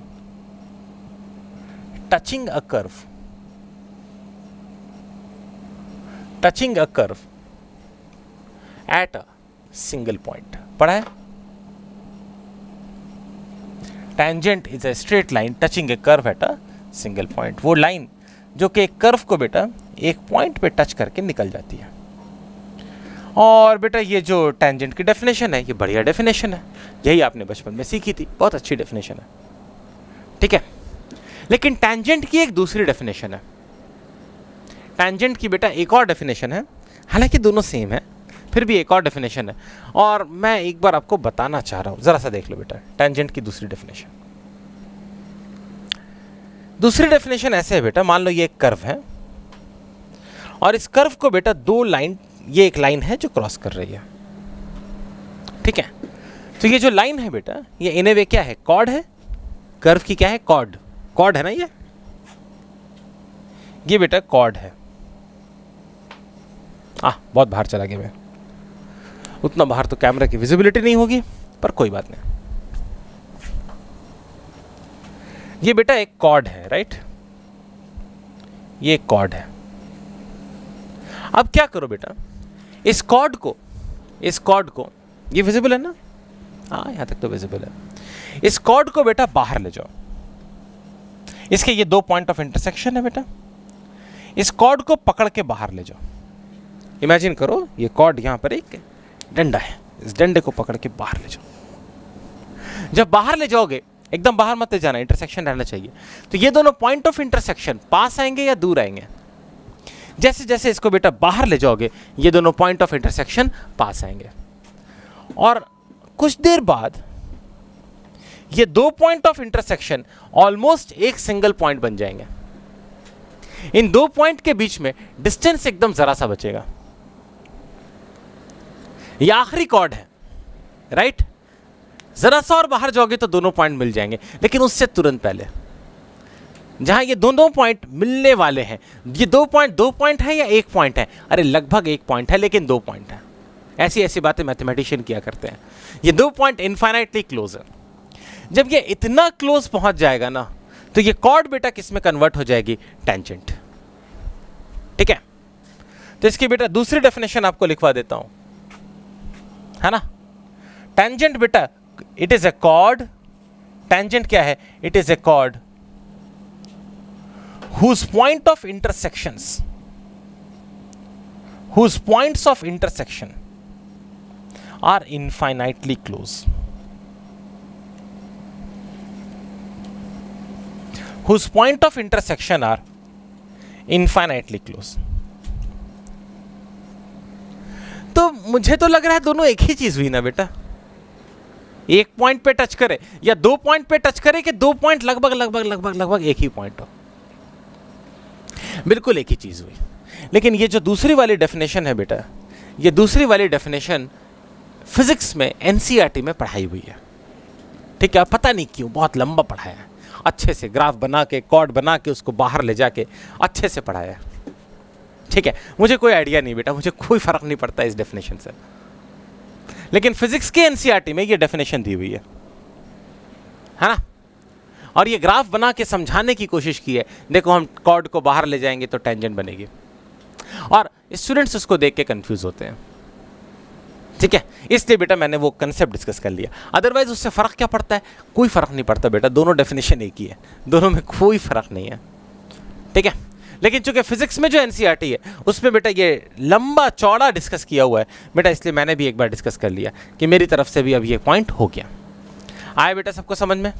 touching a curve at a single point. पढ़ा है? Tangent is a straight line touching A curve at a single point, वो लाइन जो कि एक कर्व को बेटा एक point पे टच करके निकल जाती है। और बेटा ये जो टेंजेंट की डेफिनेशन है ये बढ़िया डेफिनेशन है, यही आपने बचपन में सीखी थी, बहुत अच्छी डेफिनेशन है, ठीक है। लेकिन टेंजेंट की एक दूसरी डेफिनेशन है, टेंजेंट की बेटा एक और डेफिनेशन है, हालांकि दोनों सेम है फिर भी एक और डेफिनेशन है, और मैं एक बार आपको बताना चाह रहा हूं, जरा सा देख लो बेटा टेंजेंट की दूसरी डेफिनेशन। दूसरी डेफिनेशन ऐसे है बेटा, मान लो ये एक कर्व है और इस कर्व को बेटा दो लाइन, ये एक लाइन है जो क्रॉस कर रही है, ठीक है। तो ये जो लाइन है बेटा ये इन ए वे क्या है, कॉर्ड है, कर्व की क्या है, कॉर्ड है ना, ये बेटा कॉर्ड है। बहुत बाहर चला गया मैं, उतना बाहर तो कैमरा की विजिबिलिटी नहीं होगी, पर कोई बात नहीं। ये बेटा एक कॉर्ड है, राइट, ये एक कॉर्ड है। अब क्या करो बेटा, इस कॉर्ड को ये विजिबल है ना, यहां तक तो विजिबल है। इस कॉर्ड को बेटा बाहर ले जाओ, इसके ये दो पॉइंट ऑफ इंटरसेक्शन है बेटा, इस कॉर्ड को पकड़ के बाहर ले जाओ। इमेजिन करो ये कॉर्ड यहां पर एक डंडा है, इस डंडे को पकड़ के बाहर ले जाओ। जब बाहर ले जाओगे, एकदम बाहर मत ले जाना, इंटरसेक्शन रहना चाहिए, तो ये दोनों पॉइंट ऑफ इंटरसेक्शन पास आएंगे या दूर आएंगे? जैसे जैसे इसको बेटा बाहर ले जाओगे ये दोनों पॉइंट ऑफ इंटरसेक्शन पास आएंगे, और कुछ देर बाद ये दो पॉइंट ऑफ इंटरसेक्शन ऑलमोस्ट एक सिंगल पॉइंट बन जाएंगे। इन दो पॉइंट के बीच में डिस्टेंस एकदम जरा सा बचेगा, ये आखिरी कॉर्ड है, राइट। जरा सा और बाहर जाओगे तो दोनों पॉइंट मिल जाएंगे, लेकिन उससे तुरंत पहले जहां ये दोनों पॉइंट मिलने वाले हैं, ये दो पॉइंट है या एक पॉइंट है? अरे लगभग एक पॉइंट है लेकिन दो पॉइंट है। ऐसी बातें मैथमेटिशियन किया करते हैं। ये दो पॉइंट इनफाइनाइटली क्लोज है। जब ये इतना क्लोज पहुंच जाएगा ना, तो ये कॉर्ड बेटा किस में कन्वर्ट हो जाएगी? टेंजेंट, ठीक है। तो इसकी बेटा दूसरी डेफिनेशन आपको लिखवा देता हूं, है ना। टेंजेंट बेटा it is a chord, tangent क्या है? It is a chord whose points of intersection are infinitely close, whose point of intersection are infinitely close. तो मुझे तो लग रहा है दोनों एक ही चीज हुई ना बेटा, एक पॉइंट पे टच करे या दो पॉइंट पे टच करे कि दो पॉइंट लगभग लगभग लगभग लगभग एक ही पॉइंट हो, बिल्कुल एक ही चीज हुई। लेकिन ये जो दूसरी वाली डेफिनेशन है बेटा, ये दूसरी वाली डेफिनेशन फिजिक्स में एनसीईआरटी में पढ़ाई हुई है, ठीक है। पता नहीं क्यों बहुत लंबा पढ़ाया है, अच्छे से ग्राफ बना के कॉर्ड बना के उसको बाहर ले जाके अच्छे से पढ़ाया है, ठीक है। मुझे कोई आइडिया नहीं बेटा, मुझे कोई फर्क नहीं पड़ता इस डेफिनेशन से, लेकिन फिजिक्स के एनसीईआरटी में ये डेफिनेशन दी हुई है ना। और ये ग्राफ बना के समझाने की कोशिश की है, देखो हम कॉर्ड को बाहर ले जाएंगे तो टेंजेंट बनेगी, और स्टूडेंट्स उसको देख के कंफ्यूज होते हैं, ठीक है। इसलिए बेटा मैंने वो कंसेप्ट डिस्कस कर लिया, अदरवाइज उससे फर्क क्या पड़ता है, कोई फर्क नहीं पड़ता बेटा, दोनों डेफिनेशन एक ही है, दोनों में कोई फर्क नहीं है, ठीक है। लेकिन चूंकि फिजिक्स में जो एनसीईआरटी है उसमें बेटा ये लंबा चौड़ा डिस्कस किया हुआ है बेटा, इसलिए मैंने भी एक बार डिस्कस कर लिया कि मेरी तरफ से भी अब ये पॉइंट हो गया। आया बेटा सबको समझ में?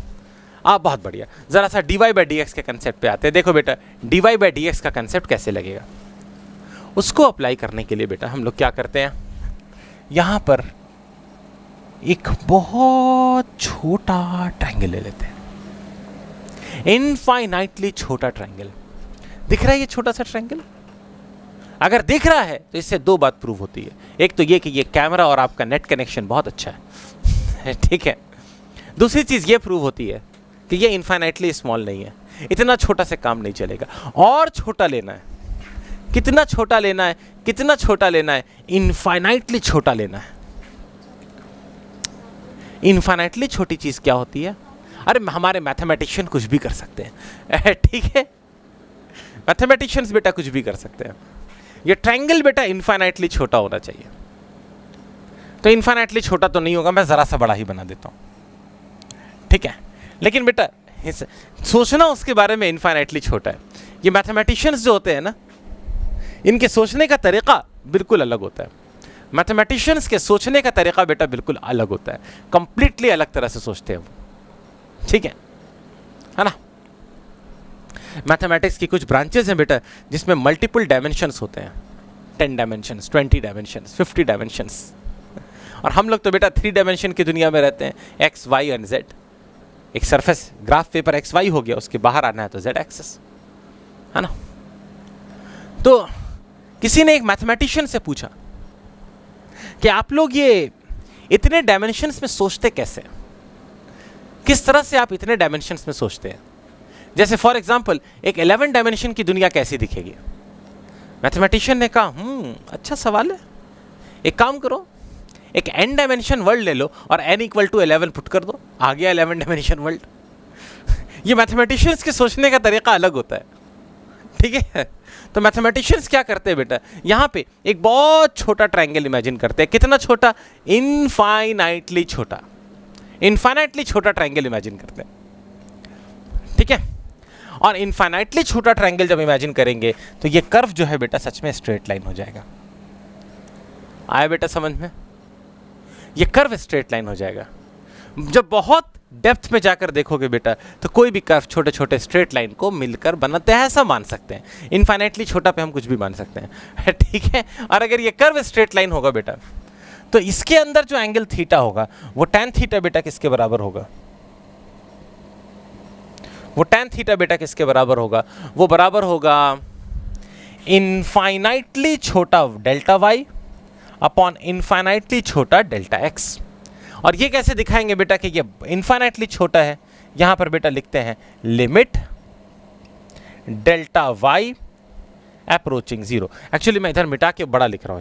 बहुत बढ़िया। जरा सा dy बाई डी एक्स के कंसेप्ट पे आते हैं। देखो बेटा dy बाई डी एक्स का कंसेप्ट कैसे लगेगा, उसको अप्लाई करने के लिए बेटा हम लोग क्या करते हैं, यहां पर एक बहुत छोटा ट्रायंगल ले लेते हैं, इनफाइनाइटली छोटा ट्रायंगल। दिख रहा है ये छोटा सा ट्रायंगल? अगर दिख रहा है तो इससे दो बात प्रूव होती है, एक तो ये कि ये कैमरा और आपका नेट कनेक्शन बहुत अच्छा है ठीक है। दूसरी चीज ये प्रूव होती है कि ये इनफाइनाइटली स्मॉल नहीं है, इतना छोटा से काम नहीं चलेगा, और छोटा लेना है। कितना छोटा लेना है, कितना छोटा लेना है, इनफाइनाइटली छोटा लेना है। इनफाइनाइटली छोटी चीज क्या होती है? अरे हमारे मैथमेटिशियन कुछ भी कर सकते हैं ठीक है, मैथमेटिशियंस बेटा कुछ भी कर सकते हैं। ये ट्रायंगल बेटा इनफाइनाइटली छोटा होना चाहिए, तो इनफाइनाइटली छोटा तो नहीं होगा, मैं जरा सा बड़ा ही बना देता हूं, ठीक है। लेकिन बेटा सोचना उसके बारे में इनफाइनाइटली छोटा है। ये मैथमेटिशियंस जो होते हैं ना, इनके सोचने का तरीका बिल्कुल अलग होता है। मैथमेटिशियंस के सोचने का तरीका बेटा बिल्कुल अलग होता है, कंप्लीटली अलग तरह से सोचते हैं वो, ठीक है ना। मैथमेटिक्स की कुछ ब्रांचेस हैं बेटा जिसमें मल्टीपल डायमेंशंस होते हैं, 10 डायमेंशंस, 20 डायमेंशंस, 50 डायमेंशंस, और हम लोग तो बेटा 3 डायमेंशन की दुनिया में रहते हैं, एक्स वाई एंड जेड। एक surface graph paper X Y हो गया, उसके बाहर आना है तो जेड एक्सिस, है ना। तो किसी ने एक मैथमेटिशियन से पूछा कि आप लोग ये इतने डायमेंशंस में सोचते कैसे, किस तरह से आप इतने डायमेंशंस में सोचते हैं? जैसे फॉर एग्जांपल एक 11 डायमेंशन की दुनिया कैसी दिखेगी? मैथमेटिशियन ने कहा अच्छा सवाल है, एक काम करो, एक n डायमेंशन वर्ल्ड ले लो और n इक्वल टू 11 पुट कर दो, आ गया 11 डायमेंशन वर्ल्ड। ये मैथमेटिशियंस के सोचने का तरीका अलग होता है, ठीक है। तो मैथमेटिशियंस क्या करते हैं बेटा, यहाँ पे एक बहुत छोटा ट्रायंगल इमेजिन करते हैं। कितना छोटा? इनफाइनाइटली छोटा, इनफाइनाइटली छोटा ट्रायंगल इमेजिन करते हैं, ठीक है। और इनफाइनाइटली छोटा ट्रायंगल जब इमेजिन करेंगे तो ये कर्व जो है बेटा सच में स्ट्रेट लाइन हो जाएगा। आया बेटा समझ में? ये कर्व स्ट्रेट लाइन हो जाएगा। जब बहुत डेप्थ में जाकर देखोगे बेटा तो कोई भी कर्व छोटे छोटे स्ट्रेट लाइन को मिलकर बनाते हैं, ऐसा मान सकते हैं। इनफाइनाइटली छोटा पे हम कुछ भी मान सकते हैं ठीक है। और अगर ये कर्व स्ट्रेट लाइन होगा बेटा तो इसके अंदर जो एंगल थीटा होगा वो टैन थीटा बेटा किसके बराबर होगा? वो टैन थीटा बेटा किसके बराबर होगा? वो बराबर होगा इनफाइनाइटली छोटा डेल्टा वाई अपॉन इनफाइनाइटली छोटा डेल्टा एक्स। और ये कैसे दिखाएंगे बेटा कि ये इनफाइनाइटली छोटा है? यहां पर बेटा लिखते हैं limit delta Y approaching 0। Actually मैं इधर मिटा के बड़ा लिख रहा हूं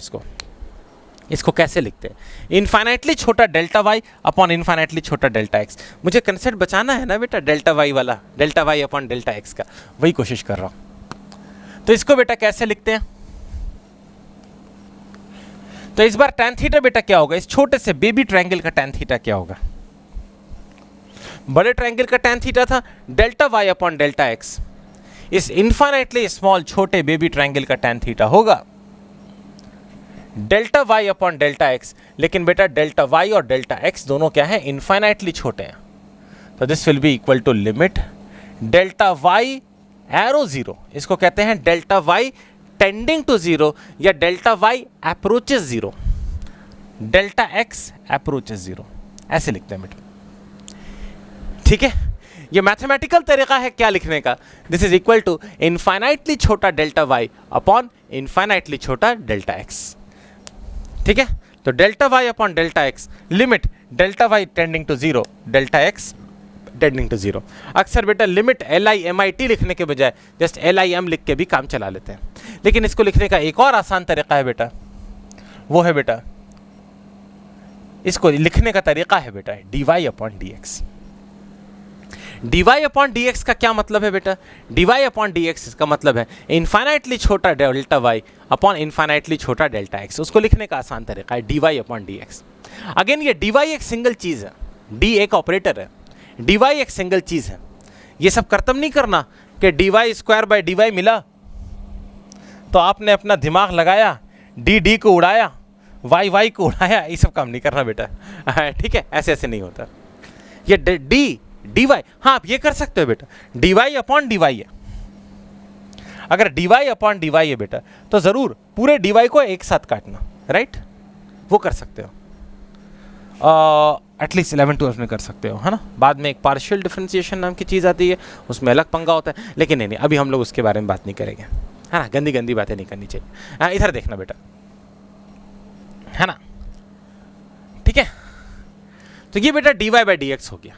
इसको कैसे लिखते हैं? इनफाइनाइटली छोटा डेल्टा वाई अपॉन इनफाइनाइटली छोटा डेल्टा एक्स। मुझे कंसेप्ट बचाना है ना बेटा, डेल्टा वाई वाला, delta Y upon delta X का, वही कोशिश कर रहा हूं। तो इसको बेटा कैसे लिखते हैं? तो इस बार टैन थीटा बेटा क्या होगा? इस छोटे से बेबी ट्रायंगल का टैन थीटा क्या होगा? बड़े ट्रायंगल का टैन थीटा था delta Y upon delta x, इस इनफाइनाइटली स्मॉल छोटे बेबी ट्रायंगल का टैन थीटा होगा delta Y upon delta x. लेकिन बेटा डेल्टा वाई और डेल्टा एक्स दोनों क्या है? इनफाइनाइटली छोटे हैं, तो this will be equal to limit delta y arrow zero, इसको कहते हैं delta y tending to zero या delta y approaches zero, delta x approaches zero, ऐसे लिखते हैं बेटा। ठीक है, ये मैथमेटिकल तरीका है क्या लिखने का, this is equal to infinitely छोटा डेल्टा वाई अपॉन इनफाइनाइटली छोटा डेल्टा एक्स। ठीक है, तो delta Y upon delta x, limit delta y tending to zero, delta x tending to zero. अक्सर बेटा लिमिट LIMIT लिखने के बजाय जस्ट LIM लिख के भी काम चला लेते हैं, लेकिन इसको लिखने का एक और आसान तरीका है बेटा, वो है बेटा, इसको लिखने का तरीका है बेटा dy upon dx। dy upon dx का क्या मतलब है बेटा, dy अपॉन dx इसका मतलब है इनफाइनाइटली छोटा डेल्टा y अपॉन इनफाइनाइटली छोटा डेल्टा x, उसको लिखने का आसान तरीका है dy अपॉन dx। अगेन ये dy एक सिंगल चीज है, d एक ऑपरेटर है, dy एक सिंगल चीज है। ये सब कर्तव्य नहीं करना कि dy स्क्वायर बाय dy मिला तो आपने अपना दिमाग लगाया, d को उड़ाया, y को उड़ाया, ये सब काम नहीं करना बेटा। ठीक है, ऐसे ऐसे नहीं होता। ये dy, हाँ आप ये कर सकते हो बेटा, dy अपॉन dy है, अगर dy अपॉन dy है बेटा तो जरूर पूरे dy को एक साथ काटना, राइट, वो कर सकते हो, एटलीस्ट 11-12 में कर सकते हो, है ना। बाद में एक पार्शियल डिफरेंशिएशन नाम की चीज़ आती है, उसमें अलग पंगा होता है, लेकिन नहीं अभी हम लोग उसके बारे में बात नहीं करेंगे, है ना, गंदी गंदी बातें नहीं करनी चाहिए। इधर देखना बेटा, है ना, ठीक है। तो ये बेटा dy बाई dx हो गया,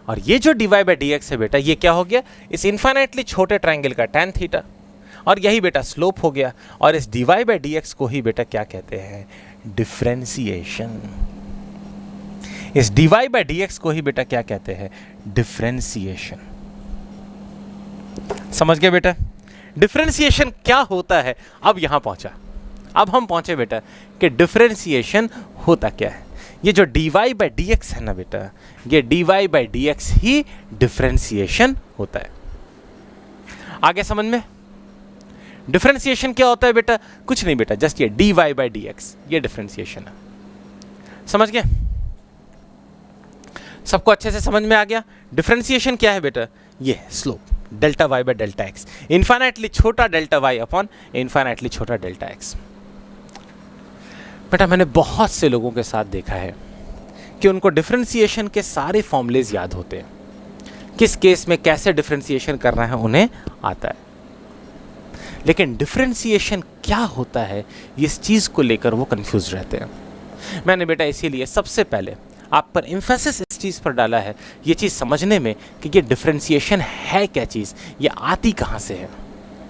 और ये जो dy बाई dx है बेटा ये क्या हो गया, इस इनफाइनाइटली छोटे ट्रायंगल का tan थीटा, और यही बेटा स्लोप हो गया, और इस dy बाई dx को ही बेटा क्या कहते हैं, डिफरेंशिएशन। इस dy बाई dx को ही बेटा क्या कहते हैं, डिफरेंशिएशन। समझ गए बेटा, डिफरेंशिएशन क्या होता है। अब यहां पहुंचा, अब हम पहुंचे बेटा कि डिफरेंशिएशन होता क्या है। ये जो dy बाई dx है ना बेटा, ये dy by dx he differentiation होता है। आगे समझ में, डिफरेंशिएशन क्या होता है बेटा, कुछ नहीं बेटा, जस्ट ये dy बाई dx ये डिफरेंशिएशन है। समझ गए, सबको अच्छे से समझ में आ गया। डिफरेंशिएशन क्या है बेटा, ये slope delta y by delta x, infinitely छोटा डेल्टा वाई अपॉन इनफाइनाइटली छोटा डेल्टा एक्स। बेटा मैंने बहुत से लोगों के साथ देखा है कि उनको डिफरेंशिएशन के सारे फॉर्मूलेज याद होते हैं, किस केस में कैसे डिफरेंशिएशन करना है उन्हें आता है, लेकिन डिफरेंशिएशन क्या होता है इस चीज़ को लेकर वो कंफ्यूज रहते हैं। मैंने बेटा इसीलिए सबसे पहले आप पर एम्फेसिस इस चीज़ पर डाला है, ये चीज़ समझने में कि ये डिफरेंशिएशन है क्या चीज़, ये आती कहाँ से है,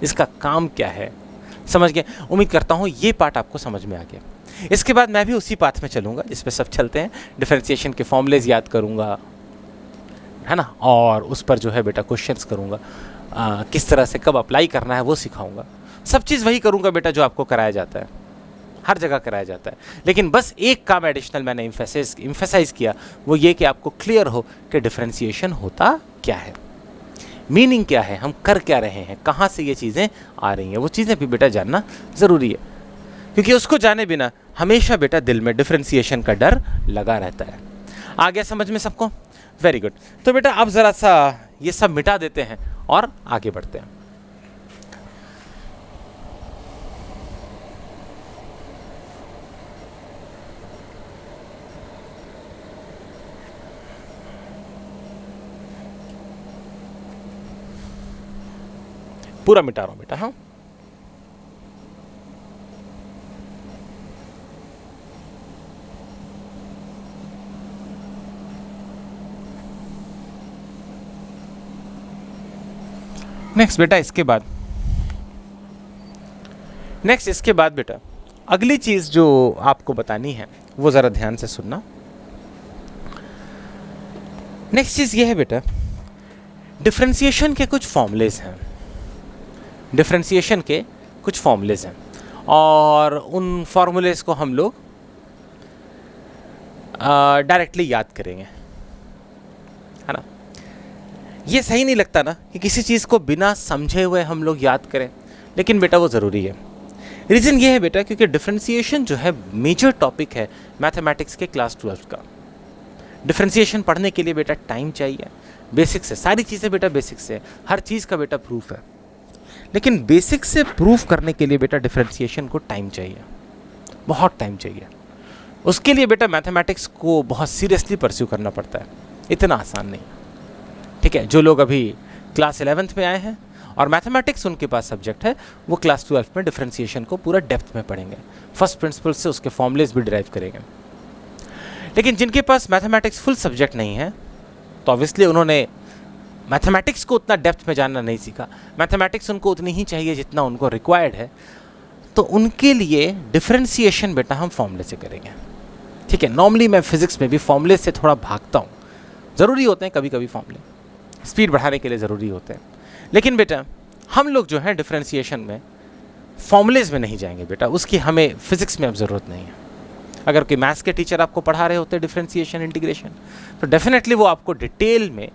इसका काम क्या है। समझ गए, उम्मीद करता हूँ ये पार्ट आपको समझ में आ गया। इसके बाद मैं भी उसी पाथ में चलूँगा जिस पे सब चलते हैं, डिफरेंशिएशन के फॉर्मूलेज याद करूँगा, है ना, और उस पर जो है बेटा क्वेश्चंस करूँगा, किस तरह से कब अप्लाई करना है वो सिखाऊंगा। सब चीज़ वही करूँगा बेटा जो आपको कराया जाता है, हर जगह कराया जाता है, लेकिन बस एक काम एडिशनल मैंने इम्फेसाइज किया, वो ये कि आपको क्लियर हो कि डिफरेंशिएशन होता क्या है, मीनिंग क्या है, हम कर क्या रहे हैं, कहाँ से ये चीज़ें आ रही हैं, वो चीज़ें भी बेटा जानना ज़रूरी है, क्योंकि उसको जाने बिना हमेशा बेटा दिल में डिफरेंशिएशन का डर लगा रहता है। आ गया समझ में सबको, वेरी गुड। तो बेटा अब ज़रा सा ये सब मिटा देते हैं और आगे बढ़ते हैं। पूरा मिटा रहा हूं बेटा, हाँ। नेक्स्ट बेटा इसके बाद बेटा अगली चीज जो आपको बतानी है वो जरा ध्यान से सुनना। नेक्स्ट चीज ये है बेटा, डिफरेंशिएशन के कुछ फॉर्मूलेज हैं, डिफरेंशिएशन के कुछ फॉर्मूलेज हैं, और उन फॉर्मूलेज को हम लोग डायरेक्टली याद करेंगे, है ना। ये सही नहीं लगता ना कि किसी चीज़ को बिना समझे हुए हम लोग याद करें, लेकिन बेटा वो ज़रूरी है। रीज़न ये है बेटा क्योंकि डिफरेंशिएशन जो है मेजर टॉपिक है मैथमेटिक्स के क्लास 12 का। डिफरेंशिएशन पढ़ने के लिए बेटा टाइम चाहिए, बेसिक्स है, सारी चीज़ें बेटा बेसिक्स है, हर चीज़ का बेटा प्रूफ है। लेकिन बेसिक से प्रूफ करने के लिए बेटा डिफरेंशिएशन को टाइम चाहिए, बहुत टाइम चाहिए। उसके लिए बेटा मैथमेटिक्स को बहुत सीरियसली परस्यू करना पड़ता है, इतना आसान नहीं। ठीक है, जो लोग अभी क्लास 11th में आए हैं और मैथमेटिक्स उनके पास सब्जेक्ट है, वो क्लास 12 में डिफरेंशिएशन को पूरा डेप्थ में पढ़ेंगे, फर्स्ट प्रिंसिपल से उसके फॉर्मूलेज भी डिराइव करेंगे। लेकिन जिनके पास मैथमेटिक्स फुल सब्जेक्ट नहीं है, तो ऑब्वियसली उन्होंने मैथमेटिक्स को उतना डेप्थ में जानना नहीं सीखा, मैथमेटिक्स उनको उतनी ही चाहिए जितना उनको रिक्वायर्ड है, तो उनके लिए डिफरेंशिएशन बेटा हम फॉर्मूले से करेंगे। ठीक है, नॉर्मली मैं फिजिक्स में भी फॉर्मूले से थोड़ा भागता हूँ, ज़रूरी होते हैं कभी कभी फॉर्मूले, स्पीड बढ़ाने के लिए ज़रूरी होते हैं, लेकिन बेटा हम लोग जो है डिफरेंशिएशन में फॉर्मूलेज में नहीं जाएंगे बेटा, उसकी हमें फिजिक्स में अब ज़रूरत नहीं है। अगर कोई मैथ्स के टीचर आपको पढ़ा रहे होते डिफरेंशिएशन इंटीग्रेशन, तो डेफिनेटली वो आपको डिटेल में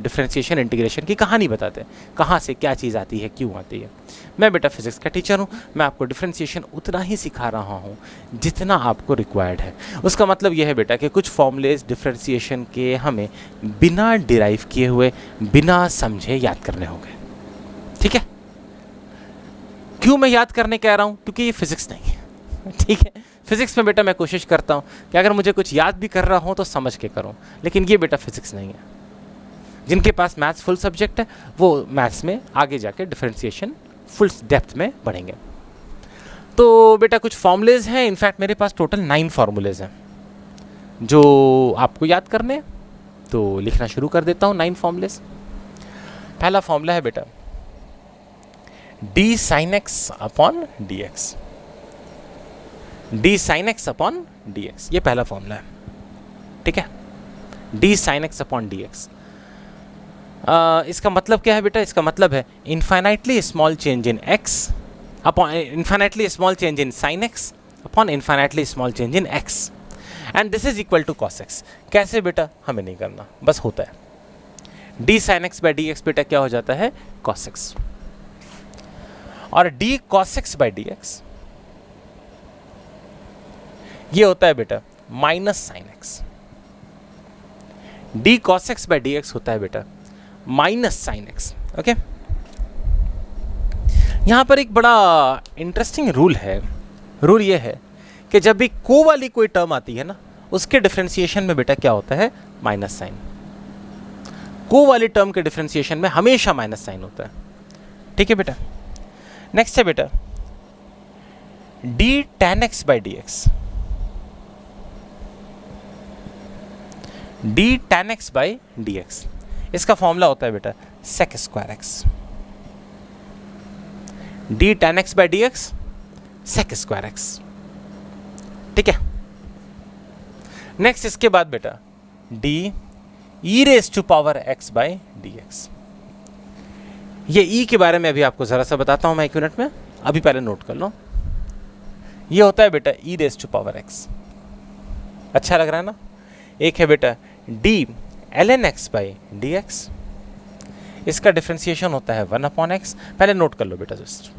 डिफरेंशिएशन इंटीग्रेशन की कहानी बताते हैं, कहाँ से क्या चीज़ आती है, क्यों आती है। मैं बेटा फिजिक्स का टीचर हूँ, मैं आपको डिफरेंशिएशन उतना ही सिखा रहा हूँ जितना आपको रिक्वायर्ड है। उसका मतलब यह है बेटा कि कुछ फॉर्मूलेज डिफरेंशिएशन के हमें बिना डिराइव किए हुए, बिना समझे याद करने होंगे। ठीक है, क्यों मैं याद करने कह रहा हूँ? क्योंकि ये फिजिक्स नहीं है। ठीक है, फिजिक्स में बेटा मैं कोशिश करता हूँ कि अगर मुझे कुछ याद भी कर रहा हूँ तो समझ के करूँ, लेकिन ये बेटा फिजिक्स नहीं है। जिनके पास मैथ्स फुल सब्जेक्ट है वो मैथ्स में आगे जाके डिफरेंशिएशन फुल डेप्थ में पढ़ेंगे। तो बेटा कुछ फॉर्मूलेज हैं, इनफैक्ट मेरे पास टोटल 9 फॉर्मूलेज हैं जो आपको याद करने हैं, तो लिखना शुरू कर देता हूँ 9 फॉर्मूलेज। पहला फॉर्मूला है बेटा d sin x upon dx, d sin x upon dx, ये पहला फॉर्मूला है। ठीक है, d sin x upon dx, इसका मतलब क्या है बेटा? इसका मतलब है infinitely small change in x upon infinitely small change in sin x upon infinitely small change in x, and this is equal to cos x। कैसे बेटा? हमें नहीं करना, बस होता है। d sin x by d x बेटा क्या हो जाता है? cos x, और d cos x by d x ये होता है बेटा minus sine x. d cos x by d x होता है बेटा माइनस साइन एक्स। ओके, यहां पर एक बड़ा इंटरेस्टिंग रूल है। रूल ये है कि जब भी को वाली कोई टर्म आती है ना, उसके डिफरेंशिएशन में बेटा क्या होता है? Minus sine. को वाली टर्म के डिफरेंशिएशन में हमेशा माइनस साइन होता है। ठीक है बेटा, नेक्स्ट है बेटा d tan x by d x, d tan x by d x, इसका फॉर्मूला होता है बेटा sec square x. d tan x by d x sec square x. ठीक है, नेक्स्ट इसके बाद बेटा d e raise to power x by d x. ये e के बारे में अभी आपको जरा सा बताता हूं मैं 1 मिनट में, अभी पहले नोट कर लो। ये होता है बेटा e raise to power x। अच्छा लग रहा है ना? एक है बेटा d ln x by d x, इसका डिफरेंशिएशन होता है 1 अपॉन एक्स। पहले नोट कर लो बेटा जस्ट,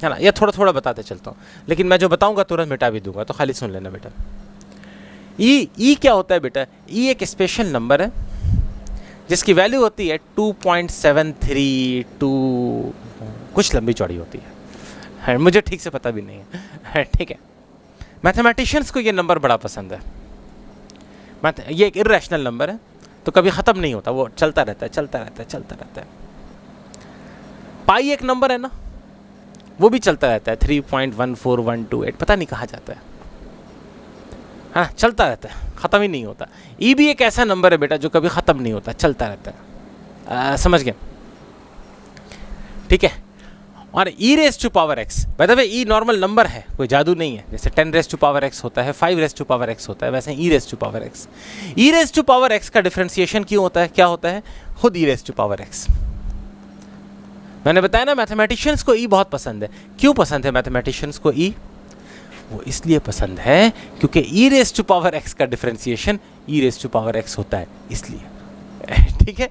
है ना? ये थोड़ा थोड़ा बताते चलता हूँ, लेकिन मैं जो बताऊंगा तुरंत मिटा भी दूंगा, तो खाली सुन लेना बेटा। ई क्या होता है बेटा? ई एक स्पेशल नंबर है जिसकी वैल्यू होती है 2.732, कुछ लंबी चौड़ी होती है, मुझे ठीक से पता भी नहीं है। ठीक है, मैथमेटिशियंस को ये नंबर बड़ा पसंद है। ये एक इर्रेशनल नंबर है, तो कभी ख़त्म नहीं होता, वो चलता रहता है, चलता रहता है, चलता रहता है। पाई एक नंबर है ना, वो भी चलता रहता है, 3.14128, पता नहीं कहाँ जाता है, हाँ, चलता रहता है, ख़त्म ही नहीं होता। ई भी एक ऐसा नंबर है बेटा जो कभी ख़त्म नहीं होता, चलता रहता है। समझ गए? ठीक है, और ई रेज टू पावर एक्स, बताए ई नॉर्मल नंबर है, कोई जादू नहीं है। जैसे 10 रेज टू पावर एक्स होता है, 5 रेज टू पावर एक्स होता है, वैसे e raise to power x. E raise to power x का डिफरेंशिएशन क्यों होता है? क्या होता है? खुद e raise to power x. मैंने बताया ना, मैथमेटिशियंस को ई बहुत पसंद है। क्यों पसंद है मैथमेटिशियंस को ई? वो इसलिए पसंद है क्योंकि e raise to power x का differentiation e raise to power x होता है, इसलिए। ठीक है,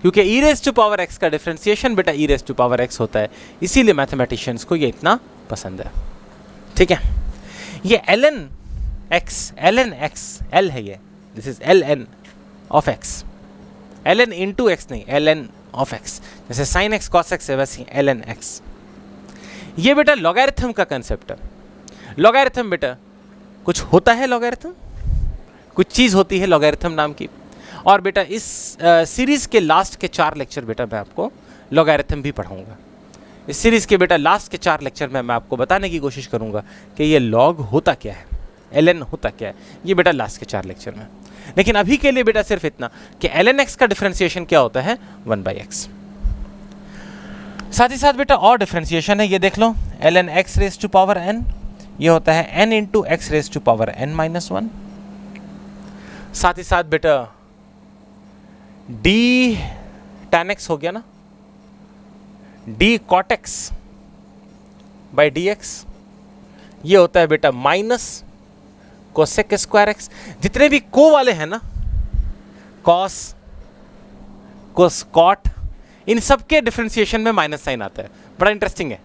क्योंकि e raise to power x का डिफरेंशिएशन बेटा e raise to power x होता है, इसीलिए मैथमेटिशियंस को ये इतना पसंद है। ठीक है, ये ln x l है, ये this is ln of x, ln into x नहीं, ln ऑफ एक्स, जैसे साइन एक्स कॉस एक्स है वैसे ln x। ये बेटा लॉगरिथम का कंसेप्ट है। लॉगरिथम बेटा कुछ होता है, लॉगरिथम कुछ चीज़ होती है लॉगरिथम नाम की। और बेटा इस सीरीज़ के लास्ट के 4 लेक्चर बेटा मैं आपको लॉगरिथम भी पढ़ाऊंगा। इस सीरीज़ के बेटा लास्ट के 4 लेक्चर में मैं आपको बताने की कोशिश करूंगा कि ये लॉग होता क्या है, ln होता क्या है, ये बेटा लास्ट के 4 लेक्चर में। लेकिन अभी के लिए बेटा सिर्फ इतना कि ln x का डिफरेंशिएशन क्या होता है, 1/x। साथ ही साथ बेटा और डिफरेंशिएशन है, ये देख लो, ln x raise to power n, ये होता है n into x raise to power n-1। साथ ही साथ बेटा d tan x हो गया ना, d cot x by dx, ये होता है बेटा माइनस कोसेक स्क्वायर एक्स। जितने भी को वाले हैं ना, कॉस कोस कॉट, इन सब के डिफरेंशिएशन में माइनस साइन आता है। बड़ा इंटरेस्टिंग है,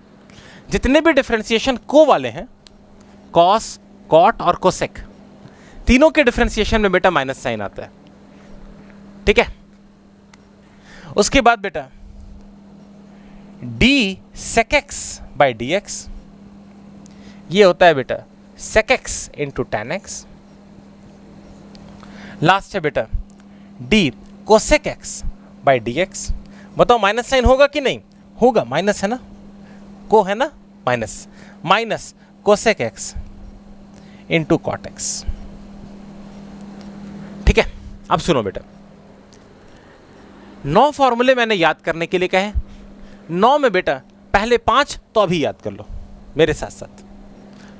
जितने भी डिफरेंशिएशन को वाले हैं, कॉस कॉट और कोसेक, तीनों के डिफरेंशिएशन में बेटा माइनस साइन आता है। ठीक है, उसके बाद बेटा d sec x by d x, ये होता है बेटा sec x into tan x. Last है बेटा d cosec x by d x. बताओ माइनस साइन होगा कि नहीं होगा, माइनस है ना, को है ना, minus minus cosec x into cot x. ठीक है, अब सुनो बेटा, 9 फॉर्मूले मैंने याद करने के लिए कहे। 9 में बेटा पहले 5 तो अभी याद कर लो मेरे साथ साथ,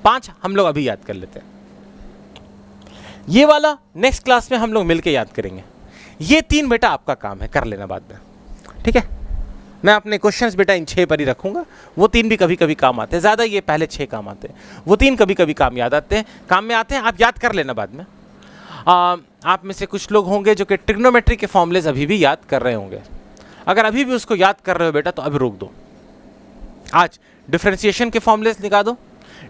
5 हम लोग अभी याद कर लेते हैं। ये वाला नेक्स्ट क्लास में हम लोग मिलके याद करेंगे। ये 3 बेटा आपका काम है, कर लेना बाद में। ठीक है, मैं अपने क्वेश्चंस बेटा इन 6 पर ही रखूंगा। वो 3 भी कभी कभी काम आते हैं, ज़्यादा ये पहले 6 काम आते हैं, वो 3 कभी कभी काम याद आते हैं, काम में आते हैं, आप याद कर लेना बाद में। आप में से कुछ लोग होंगे जो कि ट्रिग्नोमेट्री के फॉर्मूलेज अभी भी याद कर रहे होंगे। अगर अभी भी उसको याद कर रहे हो बेटा तो अभी रोक दो, आज डिफरेंशिएशन के फॉर्मूलेज निकाल दो,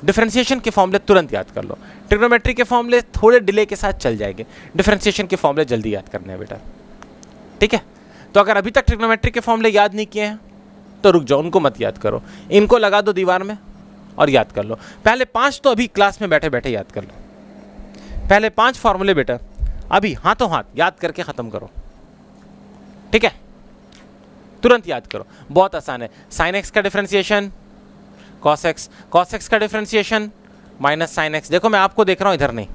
डिफरेंशिएशन के फॉर्मूले तुरंत याद कर लो। ट्रिग्नोमेट्री के फॉर्मूले थोड़े डिले के साथ चल जाएंगे, डिफरेंशिएशन के फॉर्मूले जल्दी याद करने हैं बेटा। ठीक है, तो अगर अभी तक ट्रिग्नोमेट्री के फॉर्मूले याद नहीं किए हैं तो रुक जाओ, उनको मत याद करो, इनको लगा दो दीवार में और याद कर लो। पहले 5 तो अभी क्लास में बैठे बैठे याद कर लो, पहले 5 फॉर्मूले बेटा अभी हाथों हाथ याद करके ख़त्म करो। ठीक है, तुरंत याद करो, बहुत आसान है। साइन एक्स का डिफरेंशिएशन कॉस एक्स का डिफरेंशिएशन माइनस साइन एक्स। देखो मैं आपको देख रहा हूँ, इधर नहीं,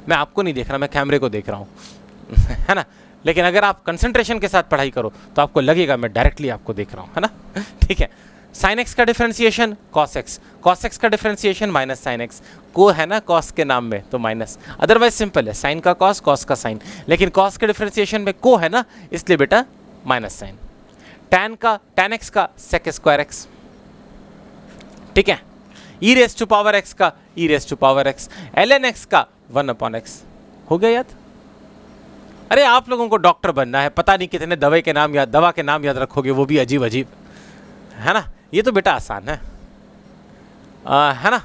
मैं आपको नहीं देख रहा, मैं कैमरे को देख रहा हूँ है ना। लेकिन अगर आप कंसंट्रेशन के साथ पढ़ाई करो तो आपको लगेगा मैं डायरेक्टली आपको देख रहा हूँ, है ना। ठीक है, साइन एक्स का डिफरेंशिएशन कॉस एक्स का डिफरेंशिएशन माइनस साइन एक्स। को है ना कॉस के नाम में तो माइनस, अदरवाइज सिंपल है, साइन का कॉस कॉस का साइन, लेकिन कॉस के डिफरेंशिएशन में को है ना, इसलिए बेटा माइनस साइन। टैन एक्स का सेक स्क्वायर एक्स। ठीक है, e raise to power x का e raise to power x, ln x का 1/x। हो गया याद? अरे आप लोगों को डॉक्टर बनना है, पता नहीं कितने दवा के नाम याद रखोगे, वो भी अजीब अजीब, है ना। ये तो बेटा आसान है ना।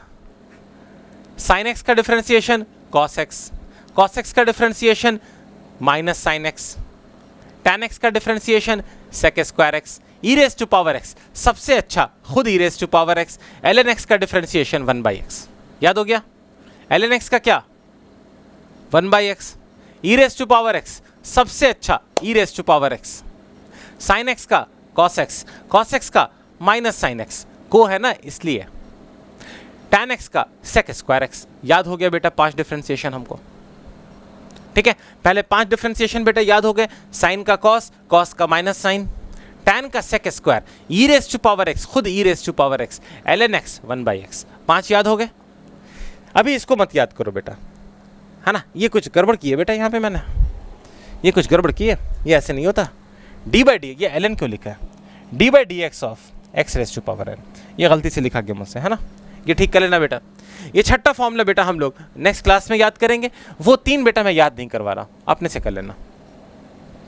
साइन एक्स का डिफरेंशिएशन कॉस एक्स का differentiation minus sine x, tan x का differentiation sec square x, e raise to power x, सबसे अच्छा खुद e raise to power x, ln x का डिफरेंशिएशन 1/x। याद हो गया? ln x का क्या 1/x, e raise to power x सबसे अच्छा e raise to power x, sine x का कॉस एक्स का माइनस साइन एक्स, को है ना इसलिए, टैन एक्स का सेक स्क्वायर एक्स। याद हो गया बेटा 5 डिफरेंशिएशन हमको। ठीक है, पहले 5 डिफरेंशिएशन बेटा याद हो गए, साइन का कॉस का माइनस साइन, टैन का sec square, e raise to power x खुद e raise to power x, ln x 1/x। 5 याद हो गए। अभी इसको मत याद करो बेटा, है ना, ये कुछ गड़बड़ की है बेटा, यहाँ पे मैंने ये कुछ गड़बड़ की है, ये ऐसे नहीं होता। d/d, ये ln क्यों लिखा है, d/dx of x raise to power n, ये गलती से लिखा गया मुझसे, है ना, ये ठीक कर लेना बेटा। ये छठा फॉर्मूला बेटा हम लोग नेक्स्ट क्लास में याद करेंगे, वो 3 बेटा मैं याद नहीं करवा रहा, अपने से कर लेना।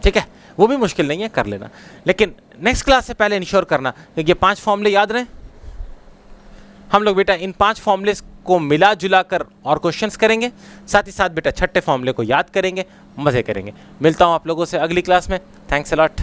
ठीक है, वो भी मुश्किल नहीं है, कर लेना, लेकिन नेक्स्ट क्लास से पहले इंश्योर करना कि ये 5 फॉर्मूले याद रहें। हम लोग बेटा इन 5 फॉर्मूले को मिला जुला कर और क्वेश्चंस करेंगे, साथ ही साथ बेटा छठे फॉर्मूले को याद करेंगे, मज़े करेंगे। मिलता हूँ आप लोगों से अगली क्लास में। Thanks a lot.